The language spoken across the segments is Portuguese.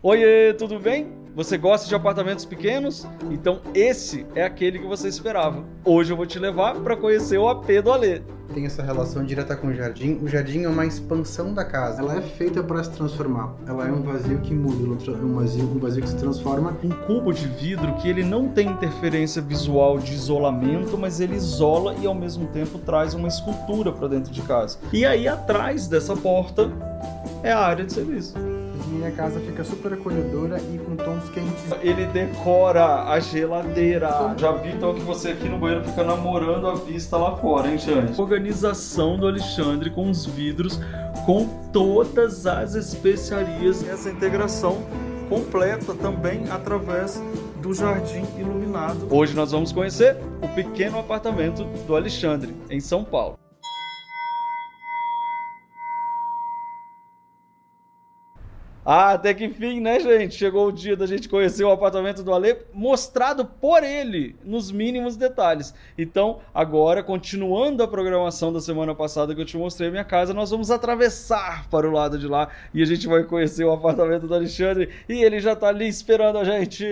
Oiê, tudo bem? Você gosta de apartamentos pequenos? Então esse é aquele que você esperava. Hoje eu vou te levar para conhecer o AP do Alê. Tem essa relação direta com o jardim. O jardim é uma expansão da casa. Ela é feita para se transformar. Ela é um vazio que muda, um vazio que se transforma. Um cubo de vidro que ele não tem interferência visual de isolamento, mas ele isola e ao mesmo tempo traz uma escultura para dentro de casa. E aí atrás dessa porta é a área de serviço. Minha casa fica super acolhedora e com tons quentes. Ele decora a geladeira. Já vi então que você aqui no banheiro fica namorando a vista lá fora, hein, Xande? Organização do Alexandre com os vidros, com todas as especiarias. Essa integração completa também através do jardim iluminado. Hoje nós vamos conhecer o pequeno apartamento do Alexandre, em São Paulo. Ah, até que enfim, né, gente? Chegou o dia da gente conhecer o apartamento do Alê, mostrado por ele, nos mínimos detalhes. Então, agora, continuando a programação da semana passada que eu te mostrei minha casa, nós vamos atravessar para o lado de lá e a gente vai conhecer o apartamento do Alexandre e ele já tá ali esperando a gente.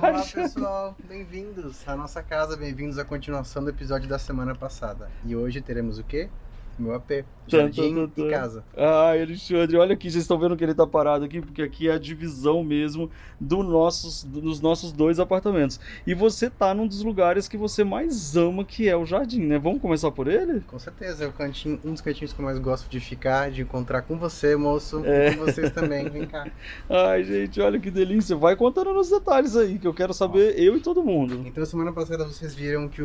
Olá, pessoal. Bem-vindos à nossa casa, bem-vindos à continuação do episódio da semana passada. E hoje teremos o quê? Meu AP, jardim e casa. Ai, Alexandre, olha aqui, vocês estão vendo que ele tá parado aqui, porque aqui é a divisão mesmo dos nossos dois apartamentos. E você tá num dos lugares que você mais ama, que é o jardim, né? Vamos começar por ele? Com certeza, é um dos cantinhos que eu mais gosto de ficar, de encontrar com você, moço, e com vocês também, vem cá. Ai, gente, olha que delícia. Vai contando nos detalhes aí, que eu quero saber, eu e todo mundo. Então, semana passada vocês viram que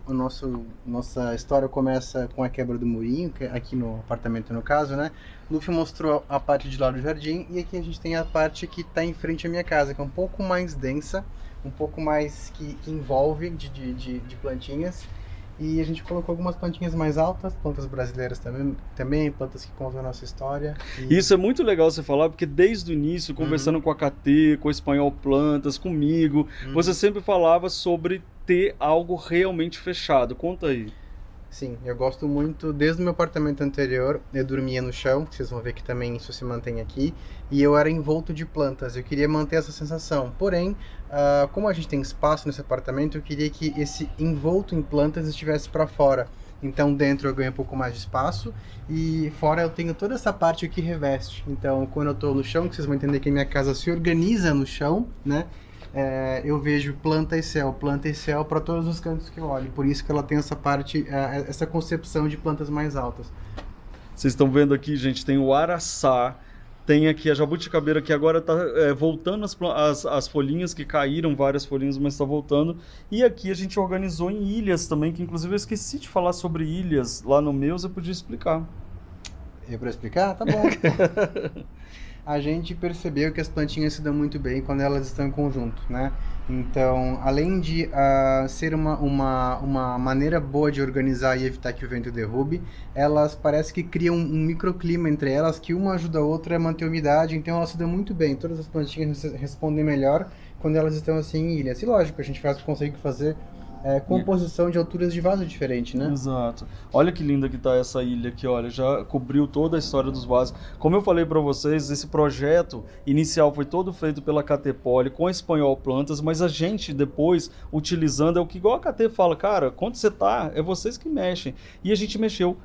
nossa história começa com a quebra do murinho, aqui no apartamento no caso, né? Luffy mostrou a parte de lá do jardim e aqui a gente tem a parte que está em frente à minha casa, que é um pouco mais densa, um pouco mais que envolve de plantinhas. E a gente colocou algumas plantinhas mais altas, plantas brasileiras também plantas que contam a nossa história. Isso é muito legal você falar, porque desde o início, conversando com a KT, com o Espanhol Plantas, comigo, você sempre falava sobre ter algo realmente fechado. Conta aí. Sim, eu gosto muito, desde o meu apartamento anterior, eu dormia no chão, vocês vão ver que também isso se mantém aqui, e eu era envolto de plantas, eu queria manter essa sensação, porém, como a gente tem espaço nesse apartamento, eu queria que esse envolto em plantas estivesse para fora, então dentro eu ganho um pouco mais de espaço, e fora eu tenho toda essa parte que reveste, então quando eu estou no chão, que vocês vão entender que a minha casa se organiza no chão, né? Eu vejo planta e céu para todos os cantos que eu olho. Por isso que ela tem essa parte, essa concepção de plantas mais altas. Vocês estão vendo aqui, gente, tem o araçá, tem aqui a jabuticabeira que agora está voltando as folhinhas que caíram, várias folhinhas, mas está voltando. E aqui a gente organizou em ilhas também, que inclusive eu esqueci de falar sobre ilhas lá no meu, você podia explicar. Eu para explicar? Tá bom. A gente percebeu que as plantinhas se dão muito bem quando elas estão em conjunto, né? Então, além de ser uma maneira boa de organizar e evitar que o vento derrube, elas parece que criam um microclima entre elas, que uma ajuda a outra a manter a umidade, então elas se dão muito bem. Todas as plantinhas respondem melhor quando elas estão assim em ilhas. E lógico, a gente consegue fazer composição de alturas de vaso diferente, né? Exato. Olha que linda que tá essa ilha aqui, olha, já cobriu toda a história dos vasos. Como eu falei para vocês, esse projeto inicial foi todo feito pela KT Poly com a Espanhol Plantas, mas a gente depois utilizando, é o que igual a KT fala, cara, quando você tá, é vocês que mexem. E a gente mexeu,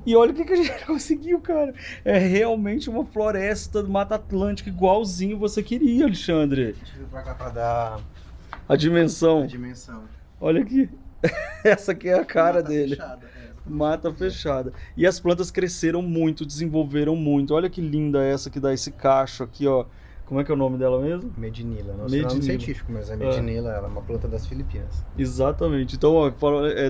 e olha o que a gente conseguiu, cara. É realmente uma floresta do Mata Atlântica igualzinho você queria, Alexandre. A gente veio pra cá pra dar a dimensão. Olha aqui. Essa aqui é a cara dele. Fechada, Mata fechada. E as plantas cresceram muito, desenvolveram muito. Olha que linda essa que dá esse cacho aqui, ó. Como é que é o nome dela mesmo? Medinilla. Nosso nome científico, mas é Medinilla, ela é uma planta das Filipinas. Exatamente. Então, ó,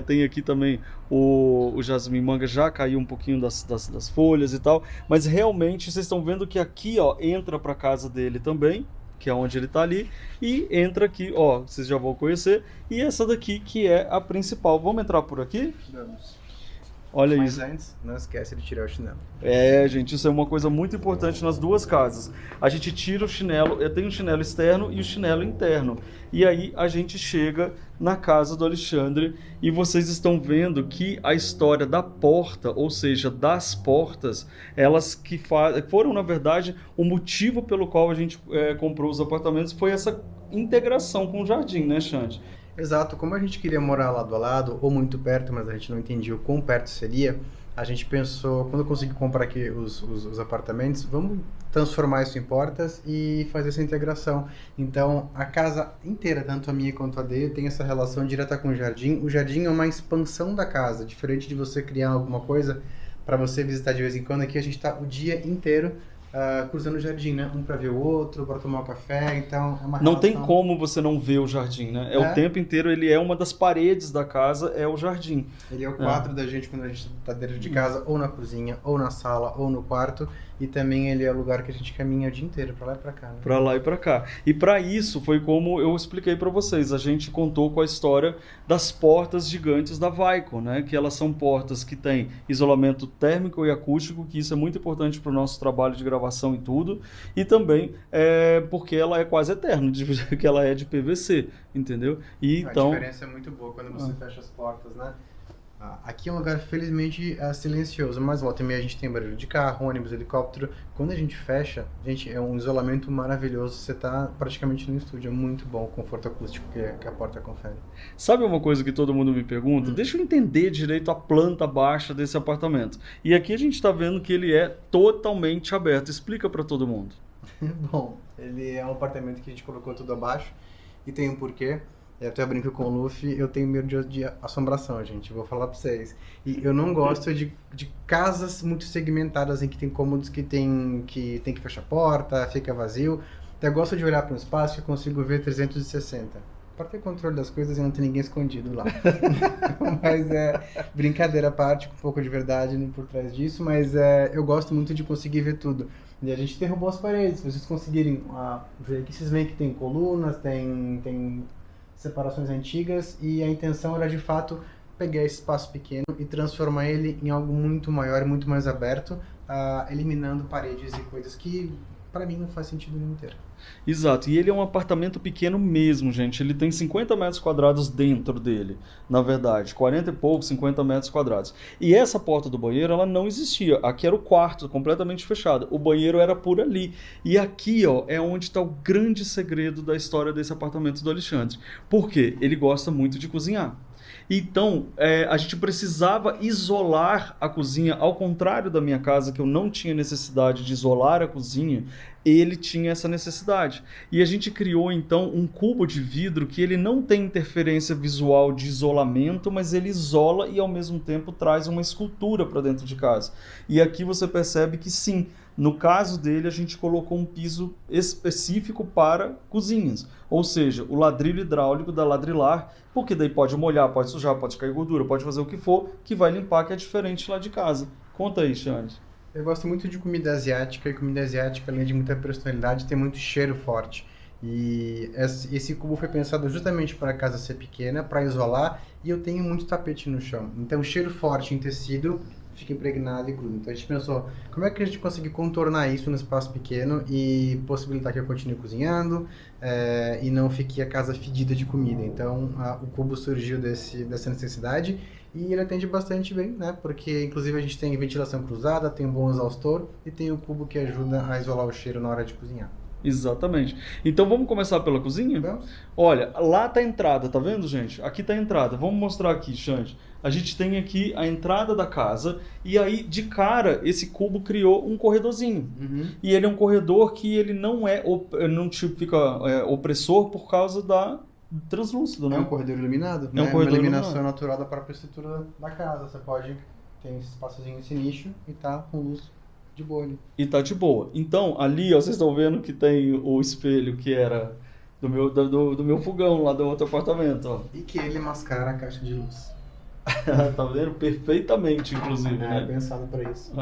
tem aqui também o jasmim manga, já caiu um pouquinho das folhas e tal. Mas realmente, vocês estão vendo que aqui, ó, entra pra casa dele também, que é onde ele tá ali, e entra aqui, ó, vocês já vão conhecer, e essa daqui que é a principal. Vamos entrar por aqui? Vamos. Olha Mas isso. antes, não esquece de tirar o chinelo. Gente, isso é uma coisa muito importante nas duas casas. A gente tira o chinelo, eu tenho o chinelo externo e o chinelo interno. E aí a gente chega na casa do Alexandre e vocês estão vendo que a história da porta, ou seja, das portas, elas que foram, na verdade, o motivo pelo qual a gente comprou os apartamentos foi essa integração com o jardim, né, Xande? Exato, como a gente queria morar lado a lado, ou muito perto, mas a gente não entendia o quão perto seria, a gente pensou, quando eu consegui comprar aqui os apartamentos, vamos transformar isso em portas e fazer essa integração. Então, a casa inteira, tanto a minha quanto a dele, tem essa relação direta com o jardim. O jardim é uma expansão da casa, diferente de você criar alguma coisa para você visitar de vez em quando. Aqui a gente está o dia inteiro cruzando o jardim, né? Um para ver o outro, para tomar um café, então é uma Não tem relação... como você não ver o jardim, né? O tempo inteiro, ele é uma das paredes da casa, é o jardim. Ele é o quadro da gente quando a gente está dentro de casa, ou na cozinha, ou na sala, ou no quarto. E também ele é o lugar que a gente caminha o dia inteiro, para lá e para cá. Né? Para lá e para cá. E para isso foi como eu expliquei para vocês. A gente contou com a história das portas gigantes da Vicon, né? Que elas são portas que têm isolamento térmico e acústico, que isso é muito importante para o nosso trabalho de gravação e tudo. E também porque ela é quase eterna, que ela é de PVC, entendeu? E então... A diferença é muito boa quando você fecha as portas, né? Aqui é um lugar, felizmente, silencioso, mas volta e meia a gente tem barulho de carro, ônibus, helicóptero. Quando a gente fecha, gente, é um isolamento maravilhoso. Você está praticamente no estúdio, é muito bom o conforto acústico que a porta confere. Sabe uma coisa que todo mundo me pergunta? Deixa eu entender direito a planta baixa desse apartamento. E aqui a gente está vendo que ele é totalmente aberto. Explica para todo mundo. Bom, ele é um apartamento que a gente colocou tudo abaixo e tem um porquê. Eu até brinco com o Luffy, eu tenho medo de assombração, gente, vou falar pra vocês. E eu não gosto de casas muito segmentadas em que tem cômodos que tem que fechar a porta, fica vazio. Até gosto de olhar para um espaço que eu consigo ver 360. Para ter controle das coisas e não ter ninguém escondido lá. Mas brincadeira à parte, com um pouco de verdade por trás disso, mas eu gosto muito de conseguir ver tudo. E a gente derrubou as paredes, se vocês conseguirem ver aqui, vocês veem que tem colunas, tem separações antigas, e a intenção era de fato pegar esse espaço pequeno e transformar ele em algo muito maior e muito mais aberto, eliminando paredes e coisas que para mim não faz sentido nenhum ter. Exato, e ele é um apartamento pequeno mesmo, gente. Ele tem 50 metros quadrados dentro dele, na verdade, 40 e pouco, 50 metros quadrados. E essa porta do banheiro, ela não existia. Aqui era o quarto, completamente fechado. O banheiro era por ali. E aqui, ó, é onde está o grande segredo da história desse apartamento do Alexandre. Por quê? Ele gosta muito de cozinhar. Então, a gente precisava isolar a cozinha, ao contrário da minha casa, que eu não tinha necessidade de isolar a cozinha, ele tinha essa necessidade. E a gente criou, então, um cubo de vidro que ele não tem interferência visual de isolamento, mas ele isola e, ao mesmo tempo, traz uma escultura para dentro de casa. E aqui você percebe que, sim, no caso dele, a gente colocou um piso específico para cozinhas. Ou seja, o ladrilho hidráulico da Ladrilar, porque daí pode molhar, pode sujar, pode cair gordura, pode fazer o que for, que vai limpar, que é diferente lá de casa. Conta aí, Xande. Eu gosto muito de comida asiática, e comida asiática, além de muita personalidade, tem muito cheiro forte. E esse cubo foi pensado justamente para a casa ser pequena, para isolar, e eu tenho muito tapete no chão. Então, cheiro forte em tecido fica impregnado e gruda. Então a gente pensou, como é que a gente consegue contornar isso no espaço pequeno e possibilitar que eu continue cozinhando e não fique a casa fedida de comida. Então o cubo surgiu dessa necessidade e ele atende bastante bem, né? Porque inclusive a gente tem ventilação cruzada, tem um bom exaustor e tem o cubo que ajuda a isolar o cheiro na hora de cozinhar. Exatamente. Então vamos começar pela cozinha? Vamos? Olha, lá tá a entrada, tá vendo, gente? Aqui tá a entrada. Vamos mostrar aqui, Xande. A gente tem aqui a entrada da casa e aí, de cara, esse cubo criou um corredorzinho. E ele é um corredor que ele não fica opressor por causa da translúcido, né? É um corredor iluminado, né? Um corredor uma iluminação iluminado. natural da própria estrutura da casa. Você pode ter esse espaçozinho, esse nicho e tá com luz de boa ali. E tá de boa. Então, ali, ó, vocês estão vendo que tem o espelho que era do meu fogão lá do outro apartamento, ó. E que ele mascara a caixa de luz. Tá vendo? Perfeitamente, inclusive, né? Pensado para isso.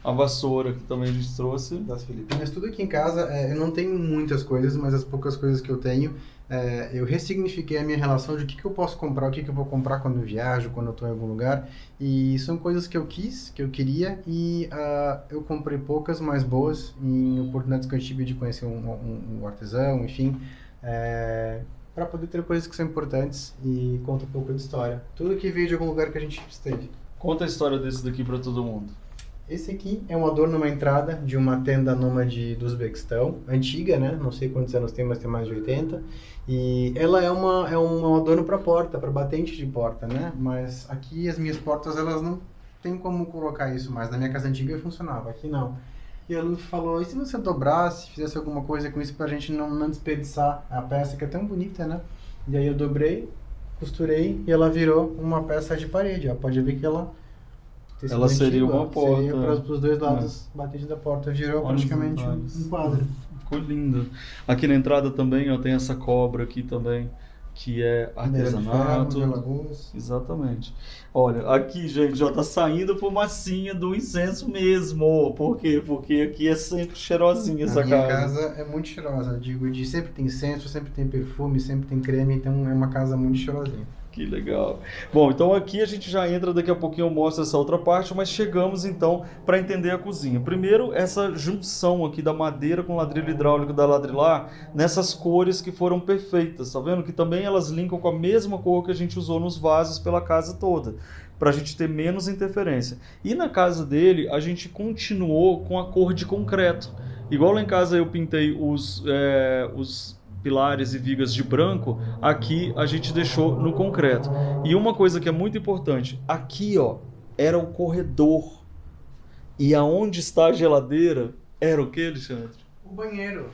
A vassoura que também a gente trouxe. Das Filipinas. Tudo aqui em casa, eu não tenho muitas coisas, mas as poucas coisas que eu tenho, eu ressignifiquei a minha relação de o que eu posso comprar, o que eu vou comprar quando eu viajo, quando eu estou em algum lugar. E são coisas que eu quis, que eu queria, e eu comprei poucas, mas boas, em oportunidades que eu tive de conhecer um artesão, enfim, para poder ter coisas que são importantes e conta um pouco de história. Tudo que veio de algum lugar que a gente esteve. Conta a história desse daqui para todo mundo. Esse aqui é um adorno numa entrada de uma tenda nômade do Uzbequistão, antiga, né? Não sei quantos anos tem, mas tem mais de 80. E ela é um adorno para porta, para batente de porta, né? Mas aqui as minhas portas, elas não tem como colocar isso mais. Na minha casa antiga funcionava, aqui não. E a Lu falou, e se você dobrasse, fizesse alguma coisa com isso pra gente não desperdiçar a peça, que é tão bonita, né? E aí eu dobrei, costurei e ela virou uma peça de parede, ó. Pode ver que ela seria uma porta. Seria para os dois lados, batente da porta, virou praticamente um quadro. Ficou lindo. Aqui na entrada também, ó, tem essa cobra aqui também, que é artesanato. Exatamente. Olha, aqui, gente, ó, tá saindo fumacinha do incenso mesmo. Por quê? Porque aqui é sempre cheirosinha essa casa. A minha casa é muito cheirosa, eu digo, sempre tem incenso, sempre tem perfume, sempre tem creme, então é uma casa muito cheirosinha. Que legal. Bom, então aqui a gente já entra, daqui a pouquinho eu mostro essa outra parte, mas chegamos então para entender a cozinha. Primeiro, essa junção aqui da madeira com ladrilho hidráulico da Ladrilar, nessas cores que foram perfeitas, tá vendo? Que também elas linkam com a mesma cor que a gente usou nos vasos pela casa toda, para a gente ter menos interferência. E na casa dele, a gente continuou com a cor de concreto. Igual lá em casa eu pintei os pilares e vigas de branco, aqui a gente deixou no concreto. E uma coisa que é muito importante, aqui ó, era o corredor. E aonde está a geladeira, era o que, Alexandre? O banheiro.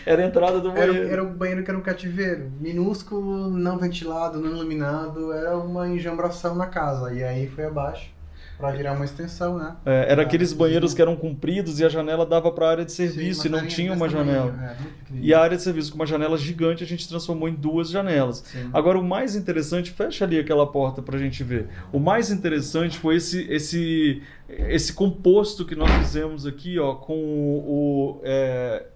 Era a entrada do banheiro. Era o banheiro que era um cativeiro, minúsculo, não ventilado, não iluminado, era uma enjambração na casa. E aí foi abaixo. Para virar uma extensão, né? Era aqueles banheiros que eram compridos e a janela dava para a área de serviço. Sim, e não tinha uma janela. E a área de serviço com uma janela gigante a gente transformou em 2 janelas. Sim. Agora o mais interessante, fecha ali aquela porta para a gente ver. O mais interessante foi esse composto que nós fizemos aqui, ó, com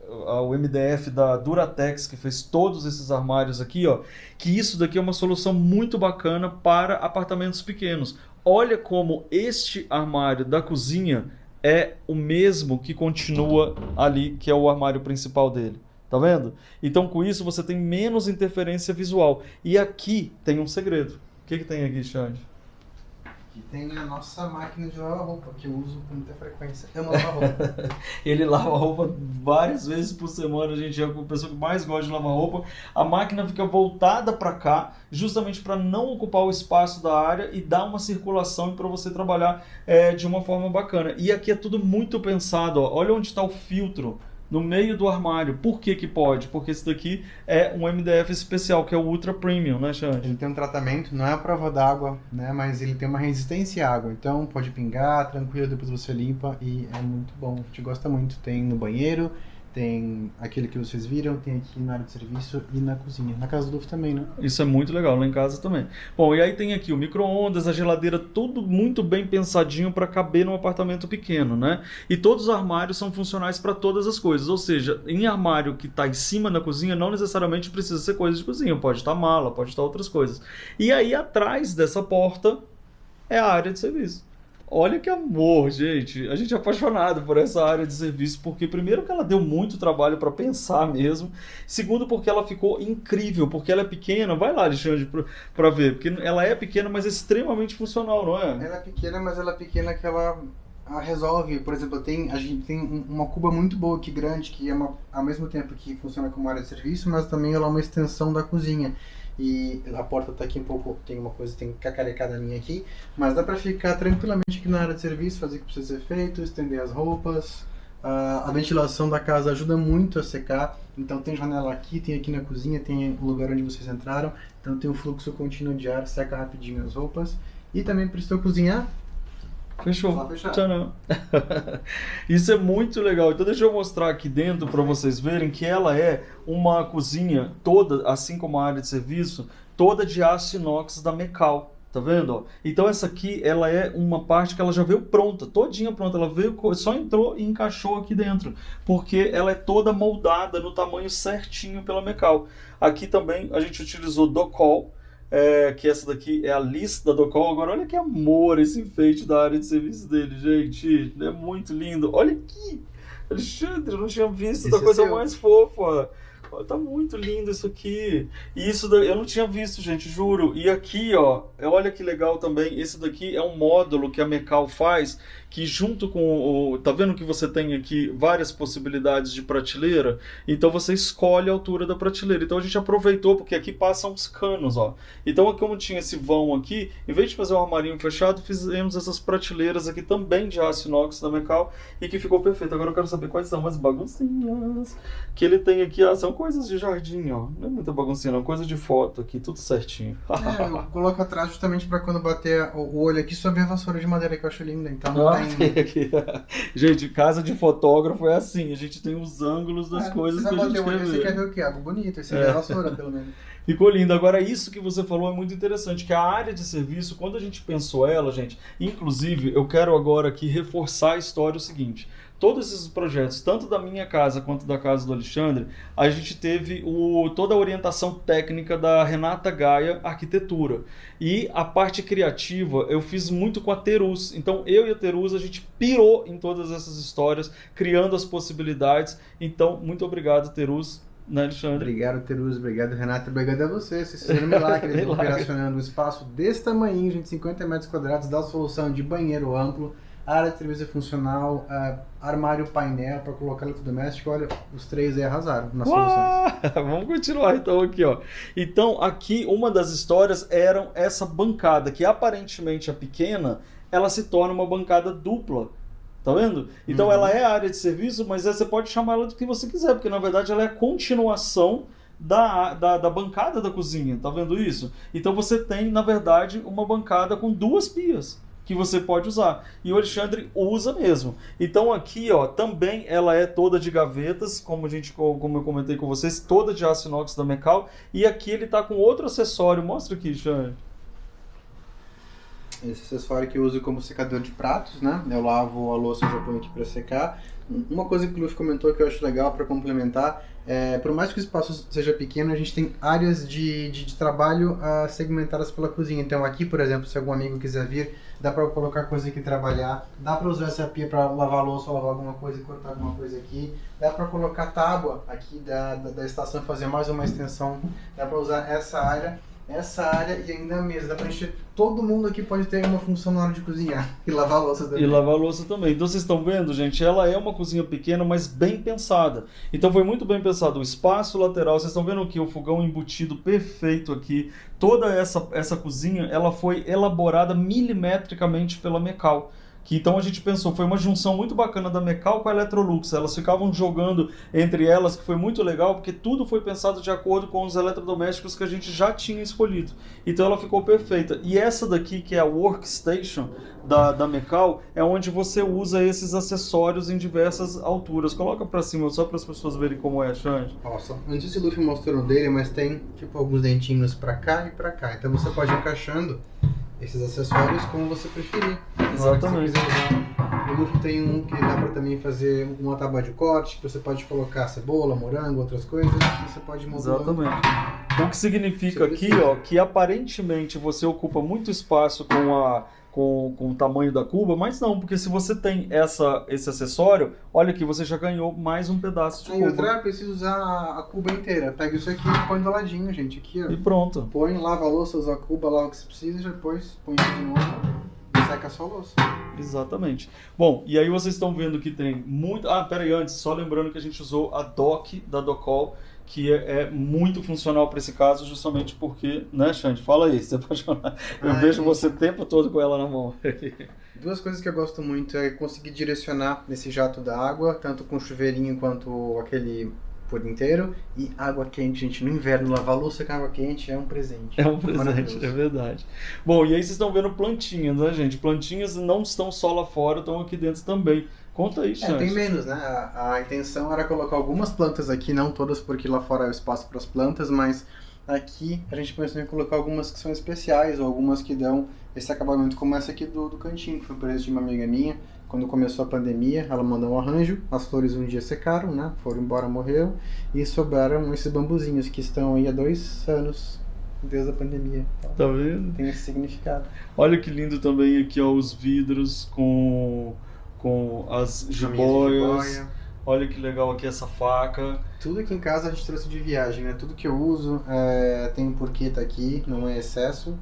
o MDF da Duratex, que fez todos esses armários aqui, ó, que isso daqui é uma solução muito bacana para apartamentos pequenos. Olha como este armário da cozinha é o mesmo que continua ali, que é o armário principal dele. Tá vendo? Então com isso você tem menos interferência visual. E aqui tem um segredo. O que tem aqui, Xande? Aqui tem a nossa máquina de lavar roupa, que eu uso com muita frequência. Eu amo lavar roupa. Ele lava roupa várias vezes por semana, a gente é a pessoa que mais gosta de lavar roupa. A máquina fica voltada para cá, justamente para não ocupar o espaço da área e dar uma circulação para você trabalhar de uma forma bacana. E aqui é tudo muito pensado, ó. Olha onde está o filtro. No meio do armário. Por que que pode? Porque esse daqui é um MDF especial, que é o Ultra Premium, né, Xande? Ele tem um tratamento, não é a prova d'água, né, mas ele tem uma resistência à água. Então pode pingar, tranquilo, depois você limpa e é muito bom. A gente gosta muito. Tem no banheiro, tem aquele que vocês viram, tem aqui na área de serviço e na cozinha. Na casa do Lufo também, né? Isso é muito legal, lá em casa também. Bom, e aí tem aqui o micro-ondas, a geladeira, tudo muito bem pensadinho para caber num apartamento pequeno, né? E todos os armários são funcionais para todas as coisas, ou seja, em armário que está em cima da cozinha, não necessariamente precisa ser coisa de cozinha, pode estar mala, pode estar outras coisas. E aí atrás dessa porta é a área de serviço. Olha que amor, gente. A gente é apaixonado por essa área de serviço, porque primeiro que ela deu muito trabalho para pensar mesmo, segundo porque ela ficou incrível, porque ela é pequena. Vai lá, Alexandre, para ver, porque ela é pequena, mas é extremamente funcional, não é? Ela é pequena, mas ela é pequena que ela resolve. Por exemplo, a gente tem uma cuba muito boa aqui, grande, que é ao mesmo tempo que funciona como área de serviço, mas também ela é uma extensão da cozinha. E a porta tá aqui um pouco, tem uma coisa, tem cacarecada minha aqui, mas dá pra ficar tranquilamente aqui na área de serviço, fazer o que precisa ser feito, estender as roupas. A ventilação da casa ajuda muito a secar, então tem janela aqui, tem aqui na cozinha, tem o lugar onde vocês entraram, então tem um fluxo contínuo de ar, seca rapidinho as roupas. E também precisou cozinhar. Fechou. Tcharam. Isso é muito legal. Então deixa eu mostrar aqui dentro para vocês verem que ela é uma cozinha toda, assim como a área de serviço, toda de aço inox da Mecal. Tá vendo? Ó? Então essa aqui, ela é uma parte que ela já veio pronta, todinha pronta. Ela veio, só entrou e encaixou aqui dentro, porque ela é toda moldada no tamanho certinho pela Mecal. Aqui também a gente utilizou Docol, que essa daqui é a lista da Docol. Agora olha que amor esse enfeite da área de serviço dele, gente. É muito lindo. Olha aqui, Alexandre, eu não tinha visto Esse da coisa seu. mais fofa. Tá muito lindo isso aqui. E isso eu não tinha visto, gente, juro. E aqui, ó, olha que legal também. Esse daqui é um módulo que a Mecal faz, que junto com o... Tá vendo que você tem aqui várias possibilidades de prateleira? Então você escolhe a altura da prateleira. Então a gente aproveitou, porque aqui passam uns canos, ó. Então como tinha esse vão aqui, em vez de fazer um armarinho fechado, fizemos essas prateleiras aqui também de aço inox da Mecal, e que ficou perfeito. Agora eu quero saber quais são as baguncinhas que ele tem aqui. São coisas de jardim, ó. Não é muita baguncinha, não. Coisa de foto aqui, tudo certinho. Eu coloco atrás justamente para quando bater o olho aqui só ver a vassoura de madeira, que eu acho linda. Então Tem aqui. Gente, casa de fotógrafo é assim. A gente tem os ângulos das coisas que a gente quer Você quer ver. ver o quê? Algo bonito. Esse é a vassoura, pelo menos. Ficou lindo. Agora, isso que você falou é muito interessante, que a área de serviço, quando a gente pensou ela, gente, inclusive, eu quero agora aqui reforçar a história o seguinte. Todos esses projetos, tanto da minha casa quanto da casa do Alexandre, a gente teve toda a orientação técnica da Renata Gaia Arquitetura. E a parte criativa eu fiz muito com a Terus. Então eu e a Terus, a gente pirou em todas essas histórias, criando as possibilidades. Então, muito obrigado, Terus. Né, Alexandre? Obrigado, Teruz. Obrigado, Renata. Obrigado a você. Vocês fizeram um milagre operacionando um espaço desse tamanho, gente, 50 metros quadrados, dá solução de banheiro amplo, área de serviço funcional, armário painel para colocar eletrodoméstico. Olha, os três aí arrasaram nas soluções. Vamos continuar então aqui, ó. Então, aqui uma das histórias eram essa bancada, que aparentemente é pequena, ela se torna uma bancada dupla. Tá vendo? Então ela é a área de serviço, mas você pode chamar ela do que você quiser, porque na verdade ela é a continuação da bancada da cozinha. Tá vendo isso? Então você tem, na verdade, uma bancada com duas pias que você pode usar. E o Alexandre usa mesmo. Então aqui, ó, também ela é toda de gavetas, como eu comentei com vocês, toda de aço inox da Mecal. E aqui ele tá com outro acessório. Mostra aqui, Alexandre. Esse acessório que eu uso como secador de pratos, né? Eu lavo a louça e já ponho aqui para secar. Uma coisa que o Luffy comentou que eu acho legal para complementar, por mais que o espaço seja pequeno, a gente tem áreas de trabalho segmentadas pela cozinha. Então aqui, por exemplo, se algum amigo quiser vir, dá para colocar coisa aqui e trabalhar. Dá para usar essa pia para lavar a louça, lavar alguma coisa e cortar alguma coisa aqui. Dá para colocar tábua aqui da estação e fazer mais uma extensão. Dá para usar essa área e ainda a mesa. Dá pra encher. Todo mundo aqui pode ter uma função na hora de cozinhar e lavar a louça também. E lavar a louça também. Então vocês estão vendo, gente, ela é uma cozinha pequena, mas bem pensada. Então foi muito bem pensado o espaço lateral. Vocês estão vendo aqui o fogão embutido perfeito aqui. Toda essa cozinha, ela foi elaborada milimetricamente pela Mecal. Que então a gente pensou, foi uma junção muito bacana da Mecal com a Electrolux. Elas ficavam jogando entre elas, que foi muito legal, porque tudo foi pensado de acordo com os eletrodomésticos que a gente já tinha escolhido. Então ela ficou perfeita. E essa daqui, que é a Workstation da Mecal, é onde você usa esses acessórios em diversas alturas. Coloca pra cima, só para as pessoas verem como é, Xande. Nossa, não sei se o Luffy mostrou dele, mas tem tipo alguns dentinhos pra cá e pra cá. Então você pode ir encaixando esses acessórios como você preferir. Exatamente. Se você quiser usar, o Luffy tem um que dá pra também fazer uma tábua de corte, que você pode colocar cebola, morango, outras coisas, e você pode montar. Exatamente. Então o que significa aqui, ó, que aparentemente você ocupa muito espaço com o tamanho da cuba, mas não, porque se você tem esse acessório, olha aqui, você já ganhou mais um pedaço de Aí cuba. outra, precisa usar a cuba inteira. Pega isso aqui e põe do ladinho, gente. Aqui, ó. E pronto. Põe, lava a louça, usa a cuba, lava o que você precisa, depois põe isso de novo e seca a sua louça. Exatamente. Bom, e aí vocês estão vendo que tem muito... Ah, peraí, antes, só lembrando que a gente usou a dock da Docol, que é muito funcional para esse caso, justamente porque, né, Xande? Fala aí, você pode falar. Eu vejo você o tempo todo com ela na mão. Duas coisas que eu gosto muito é conseguir direcionar nesse jato da água, tanto com chuveirinho quanto aquele por inteiro, e água quente, gente. No inverno, lavar louça com água quente é um presente. É um presente, é verdade. Bom, e aí vocês estão vendo plantinhas, né, gente? Plantinhas não estão só lá fora, estão aqui dentro também. Conta aí, Xande. Tem menos, né? A intenção era colocar algumas plantas aqui, não todas, porque lá fora é o espaço para as plantas, mas aqui a gente pensou em colocar algumas que são especiais, ou algumas que dão esse acabamento, como essa aqui do cantinho, que foi presente de uma amiga minha. Quando começou a pandemia, ela mandou um arranjo, as flores um dia secaram, né? Foram embora, morreram, e sobraram esses bambuzinhos que estão aí há 2 anos, desde a pandemia. Então, Tá vendo? tem esse significado. Olha que lindo também aqui, ó, os vidros com as jiboias. Jiboia. Olha que legal aqui essa faca. Tudo aqui em casa a gente trouxe de viagem, né? Tudo que eu uso tem um porquê tá aqui, não é excesso.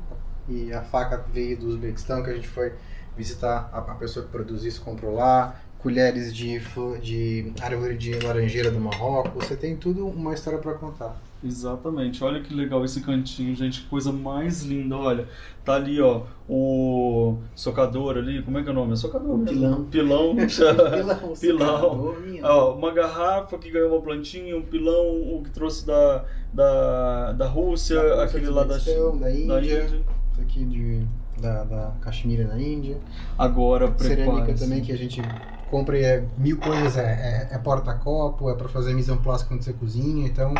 E a faca veio do Uzbequistão, que a gente foi visitar a pessoa que produz isso, comprou lá. Colheres de árvore de laranjeira do Marrocos. Você tem tudo uma história para contar. Exatamente, olha que legal esse cantinho, gente, que coisa mais linda, olha, tá ali, ó, o socador ali, como é que é o nome? É socador, O né? pilão. Pilão. Pilão. Pilão. Ó, uma garrafa que ganhou uma plantinha, um pilão, o que trouxe da Rússia, aquele lá da China, da Índia. Isso aqui da Caxemira na Índia. Agora, Cerâmica prepare-se. também, que a gente compra e é 1000 coisas, é porta-copo, é para fazer mise en place quando você cozinha, então...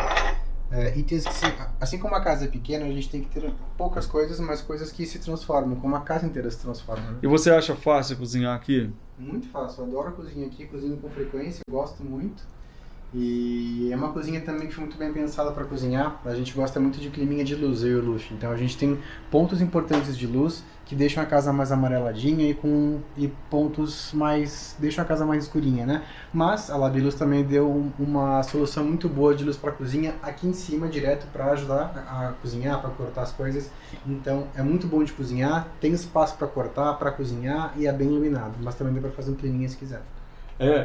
itens que, assim como a casa é pequena, a gente tem que ter poucas coisas, mas coisas que se transformam, como a casa inteira se transforma. Né? E você acha fácil cozinhar aqui? Muito fácil, eu adoro cozinhar aqui, cozinho com frequência, gosto muito. E é uma cozinha também que foi muito bem pensada para cozinhar. A gente gosta muito de climinha de luz, eu e o Luxo. Então a gente tem pontos importantes de luz que deixam a casa mais amareladinha e pontos mais... deixam a casa mais escurinha, né? Mas a Labiluz também deu uma solução muito boa de luz para cozinha aqui em cima, direto, para ajudar a cozinhar, para cortar as coisas. Então é muito bom de cozinhar, tem espaço para cortar, para cozinhar e é bem iluminado. Mas também dá para fazer um climinha se quiser.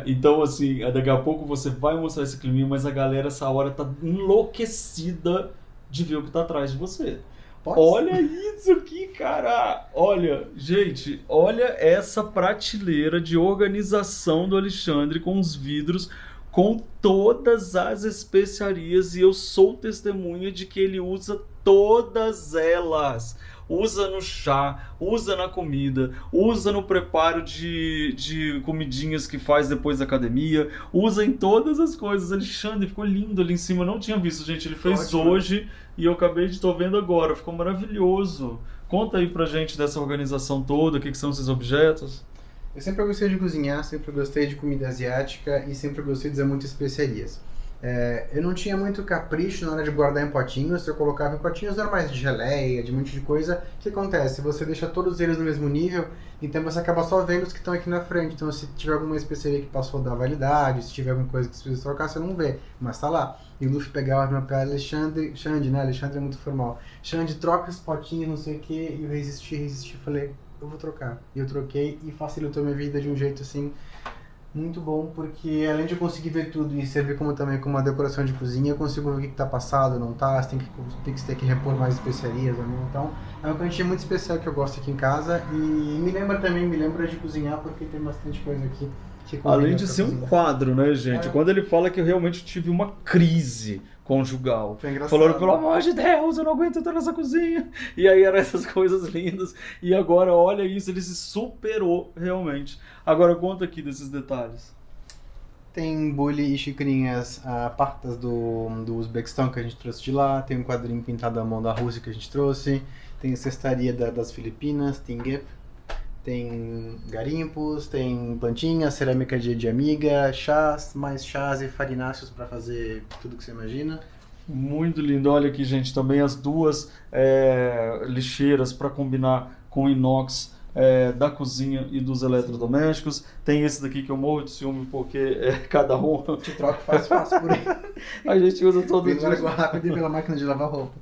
Então assim, daqui a pouco você vai mostrar esse clima, mas a galera essa hora tá enlouquecida de ver o que tá atrás de você. Olha isso aqui, cara! Olha, gente, olha essa prateleira de organização do Alexandre com os vidros, com todas as especiarias, e eu sou testemunha de que ele usa todas elas. Usa no chá, usa na comida, usa no preparo de comidinhas que faz depois da academia, usa em todas as coisas. Alexandre, ficou lindo ali em cima, eu não tinha visto, gente, ele fez hoje e eu acabei de estar vendo agora, ficou maravilhoso. Conta aí pra gente dessa organização toda, o que são esses objetos? Eu sempre gostei de cozinhar, sempre gostei de comida asiática e sempre gostei de usar muitas especiarias. Eu não tinha muito capricho na hora de guardar em potinhos, eu colocava em potinhos normais de geleia, de um monte de coisa. O que acontece? Você deixa todos eles no mesmo nível, então você acaba só vendo os que estão aqui na frente. Então se tiver alguma especiaria que passou da validade, se tiver alguma coisa que você precisa trocar, você não vê, mas tá lá. E o Luffy pegava meu pé, Xande, né? Alexandre é muito formal. Xande, troca esses potinhos, não sei o que, e eu resisti, falei, eu vou trocar. E eu troquei e facilitou minha vida de um jeito assim... muito bom, porque além de eu conseguir ver tudo e servir também como uma decoração de cozinha, eu consigo ver o que está passado, não está, se tem que repor mais especiarias ou não. Então, é uma cantinha muito especial que eu gosto aqui em casa e me lembra de cozinhar, porque tem bastante coisa aqui que combina. Além de ser um quadro, né, gente? Quando ele fala que eu realmente tive uma crise conjugal. Foi engraçado. Falaram, pelo amor de Deus, eu não aguento entrar nessa cozinha. E aí eram essas coisas lindas. E agora, olha isso, ele se superou realmente. Agora conta aqui desses detalhes. Tem bule e xicrinhas partas do Uzbequistão que a gente trouxe de lá. Tem um quadrinho pintado à mão da Rússia que a gente trouxe. Tem cestaria das Filipinas, tem guep. Tem garimpos, tem plantinhas, cerâmica de amiga, chás, mais chás e farináceos para fazer tudo que você imagina. Muito lindo. Olha aqui, gente, também as duas lixeiras para combinar com inox da cozinha e dos eletrodomésticos. Tem esse daqui que eu morro de ciúme porque cada um... Te troco fácil por aí. A gente usa todo dia. Pela água rápida e pela máquina de lavar roupa.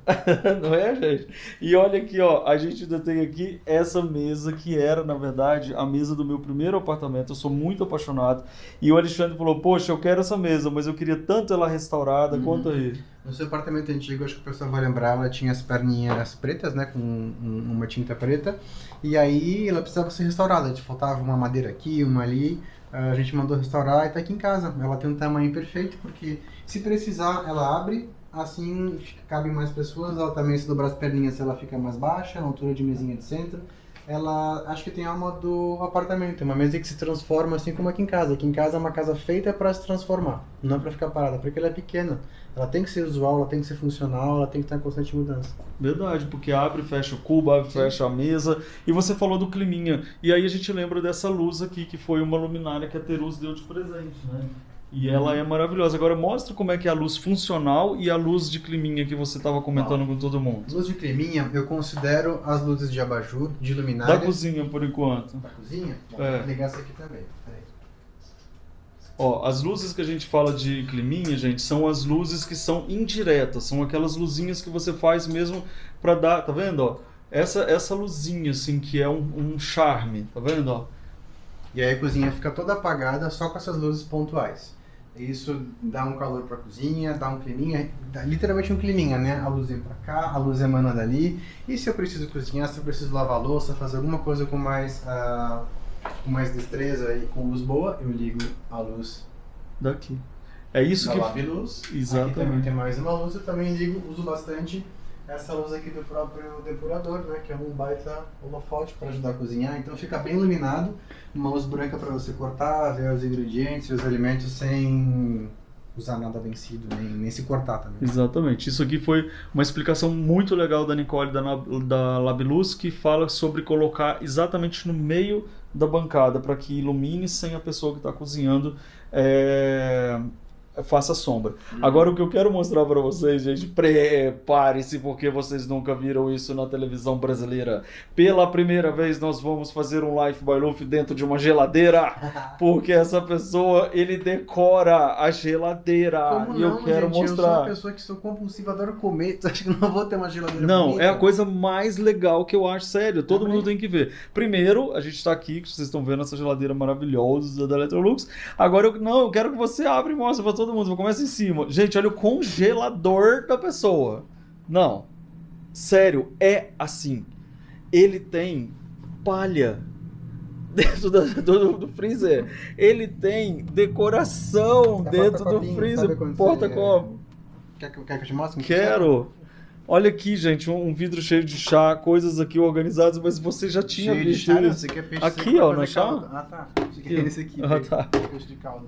Não é, gente? E olha aqui, ó, a gente ainda tem aqui essa mesa que era, na verdade, a mesa do meu primeiro apartamento. Eu sou muito apaixonado. E o Alexandre falou, poxa, eu quero essa mesa, mas eu queria tanto ela restaurada. Conta aí. No seu apartamento antigo, acho que o pessoal vai lembrar, ela tinha as perninhas pretas, né, com uma tinta preta. E aí ela precisava ser restaurada. Faltava uma madeira aqui, uma ali. A gente mandou restaurar e tá aqui em casa. Ela tem um tamanho perfeito, porque se precisar, ela abre. Assim cabe mais pessoas. Ela também, se dobrar as perninhas, ela fica mais baixa, na altura de mesinha de centro. ela acho que tem a alma do apartamento, uma mesa que se transforma assim como aqui em casa. Aqui em casa é uma casa feita para se transformar, não para ficar parada, porque ela é pequena. Ela tem que ser usual, ela tem que ser funcional, ela tem que estar em constante mudança. Verdade, porque abre e fecha o cubo, abre e fecha a mesa. E você falou do climinha. E aí a gente lembra dessa luz aqui, que foi uma luminária que a Terus deu de presente, né? E ela é maravilhosa. Agora mostra como é que é a luz funcional e a luz de climinha que você estava comentando com todo mundo. Luz de climinha, eu considero as luzes de abajur, de Da luminária. cozinha, por enquanto. Da cozinha? Bom, É. vou ligar essa aqui também. Peraí. Ó, as luzes que a gente fala de climinha, gente, são as luzes que são indiretas. São aquelas luzinhas que você faz mesmo pra dar... Tá vendo, ó? Essa luzinha, assim, que é um charme. Tá vendo, ó? E aí a cozinha fica toda apagada só com essas luzes pontuais. Isso dá um calor para a cozinha, dá um climinha, dá literalmente um climinha, né? A luz vem para cá, a luz emana dali. E se eu preciso cozinhar, se eu preciso lavar a louça, fazer alguma coisa com mais destreza e com luz boa, eu ligo a luz Daqui. É isso da que... lave-luz. Exatamente. Aqui também tem mais uma luz, eu também ligo, uso bastante essa luz aqui do próprio depurador, né? Que é um baita holofote para ajudar a cozinhar. Então fica bem iluminado, uma luz branca para você cortar, ver os ingredientes, os alimentos sem usar nada vencido, nem se cortar também. Exatamente. Isso aqui foi uma explicação muito legal da Nicole da Labiluz, que fala sobre colocar exatamente no meio da bancada para que ilumine sem a pessoa que está cozinhando faça sombra. Agora o que eu quero mostrar para vocês, gente, prepare-se porque vocês nunca viram isso na televisão brasileira. Pela primeira vez nós vamos fazer um Life by Luffy dentro de uma geladeira, porque essa pessoa, ele decora a geladeira. Como e não, eu quero gente? Eu sou mostrar. uma pessoa que sou compulsiva, adoro comer, tu acha que eu não vou ter uma geladeira Não, bonita? é a coisa mais legal que eu acho, sério. Todo Também. mundo tem que ver. Primeiro, a gente tá aqui, que vocês estão vendo essa geladeira maravilhosa da Electrolux. Agora, eu quero que você abra e mostre pra todo mundo. Começa em cima. Gente, olha o congelador da pessoa. Não. Sério, é assim. Ele tem palha dentro do freezer. Ele tem decoração É dentro do porta-copinho, freezer. sabe quando Porta-copo. Quer que eu te mostre? Quero. Olha aqui, gente, um vidro cheio de chá, coisas aqui organizadas, mas você já tinha Cheio de visto chá, não, isso. você quer peixe Aqui, seco pra ó, fazer no chá? caldo. Ah, tá. Você Aqui. quer esse aqui, Ah, tá. peixe de caldo.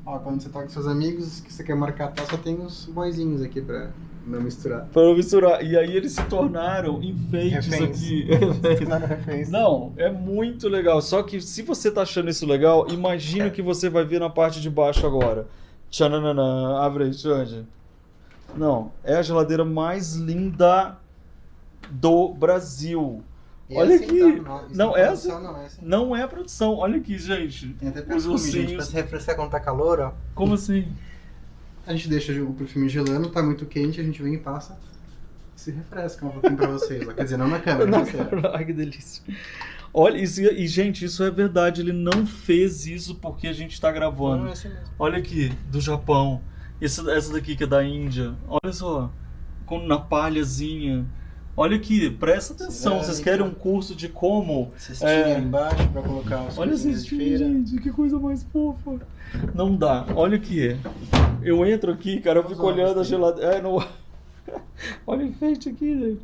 Ó, quando você tá com seus amigos, que você quer marcar, tá, só tem uns boizinhos aqui pra não misturar. Para misturar. E aí eles se tornaram enfeites Reféns. aqui. Nada reféns. Não, é muito legal. Só que se você tá achando isso legal, imagine o que você vai ver na parte de baixo agora. Tchananã, abre aí, Xande. Não, é a geladeira mais linda do Brasil. E Olha assim, aqui. tá? Isso Não, não é produção, assim. não é assim. Não é produção. Olha aqui, gente. Tem até Os perfume, gente, pra ursinhos. se refrescar quando tá calor, ó. Como assim? A gente deixa o perfume gelando, tá muito quente, a gente vem e passa. Se refresca um pouquinho pra vocês. Ó. Quer dizer, não na câmera, Não, mas ai, que delícia. Olha, isso, e gente, isso é verdade. Ele não fez isso porque a gente tá gravando. Não, é assim mesmo. Olha aqui, do Japão. Essa daqui que é da Índia. Olha só, na palhazinha. Olha aqui, presta atenção. Vocês Cerâmica. querem um curso de como... Cestinha ali embaixo pra colocar os Olha coisinhas esse de feira. gente, que coisa mais fofa. Não dá, olha aqui. Eu entro aqui, cara, eu fico olhando a geladeira. Olha o enfeite aqui, gente.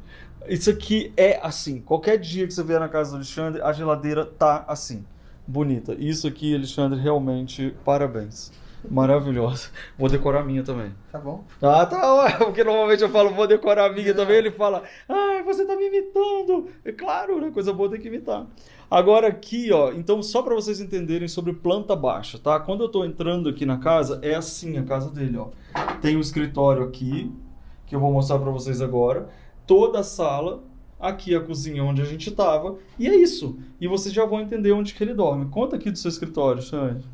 Isso aqui é assim. Qualquer dia que você vier na casa do Alexandre, a geladeira tá assim. Bonita. Isso aqui, Alexandre, realmente, parabéns. Maravilhosa. Vou decorar a minha também. Tá bom? Ah, tá. Porque normalmente eu falo, vou decorar a minha também. Ele fala, ai, você tá me imitando. É claro, né? Coisa boa tem que imitar. Agora aqui, ó. Então, só para vocês entenderem sobre planta baixa, tá? Quando eu tô entrando aqui na casa, é assim a casa dele, ó. Tem um escritório aqui, que eu vou mostrar para vocês agora. Toda a sala. Aqui a cozinha onde a gente tava. E é isso. E vocês já vão entender onde que ele dorme. Conta aqui do seu escritório, Xande.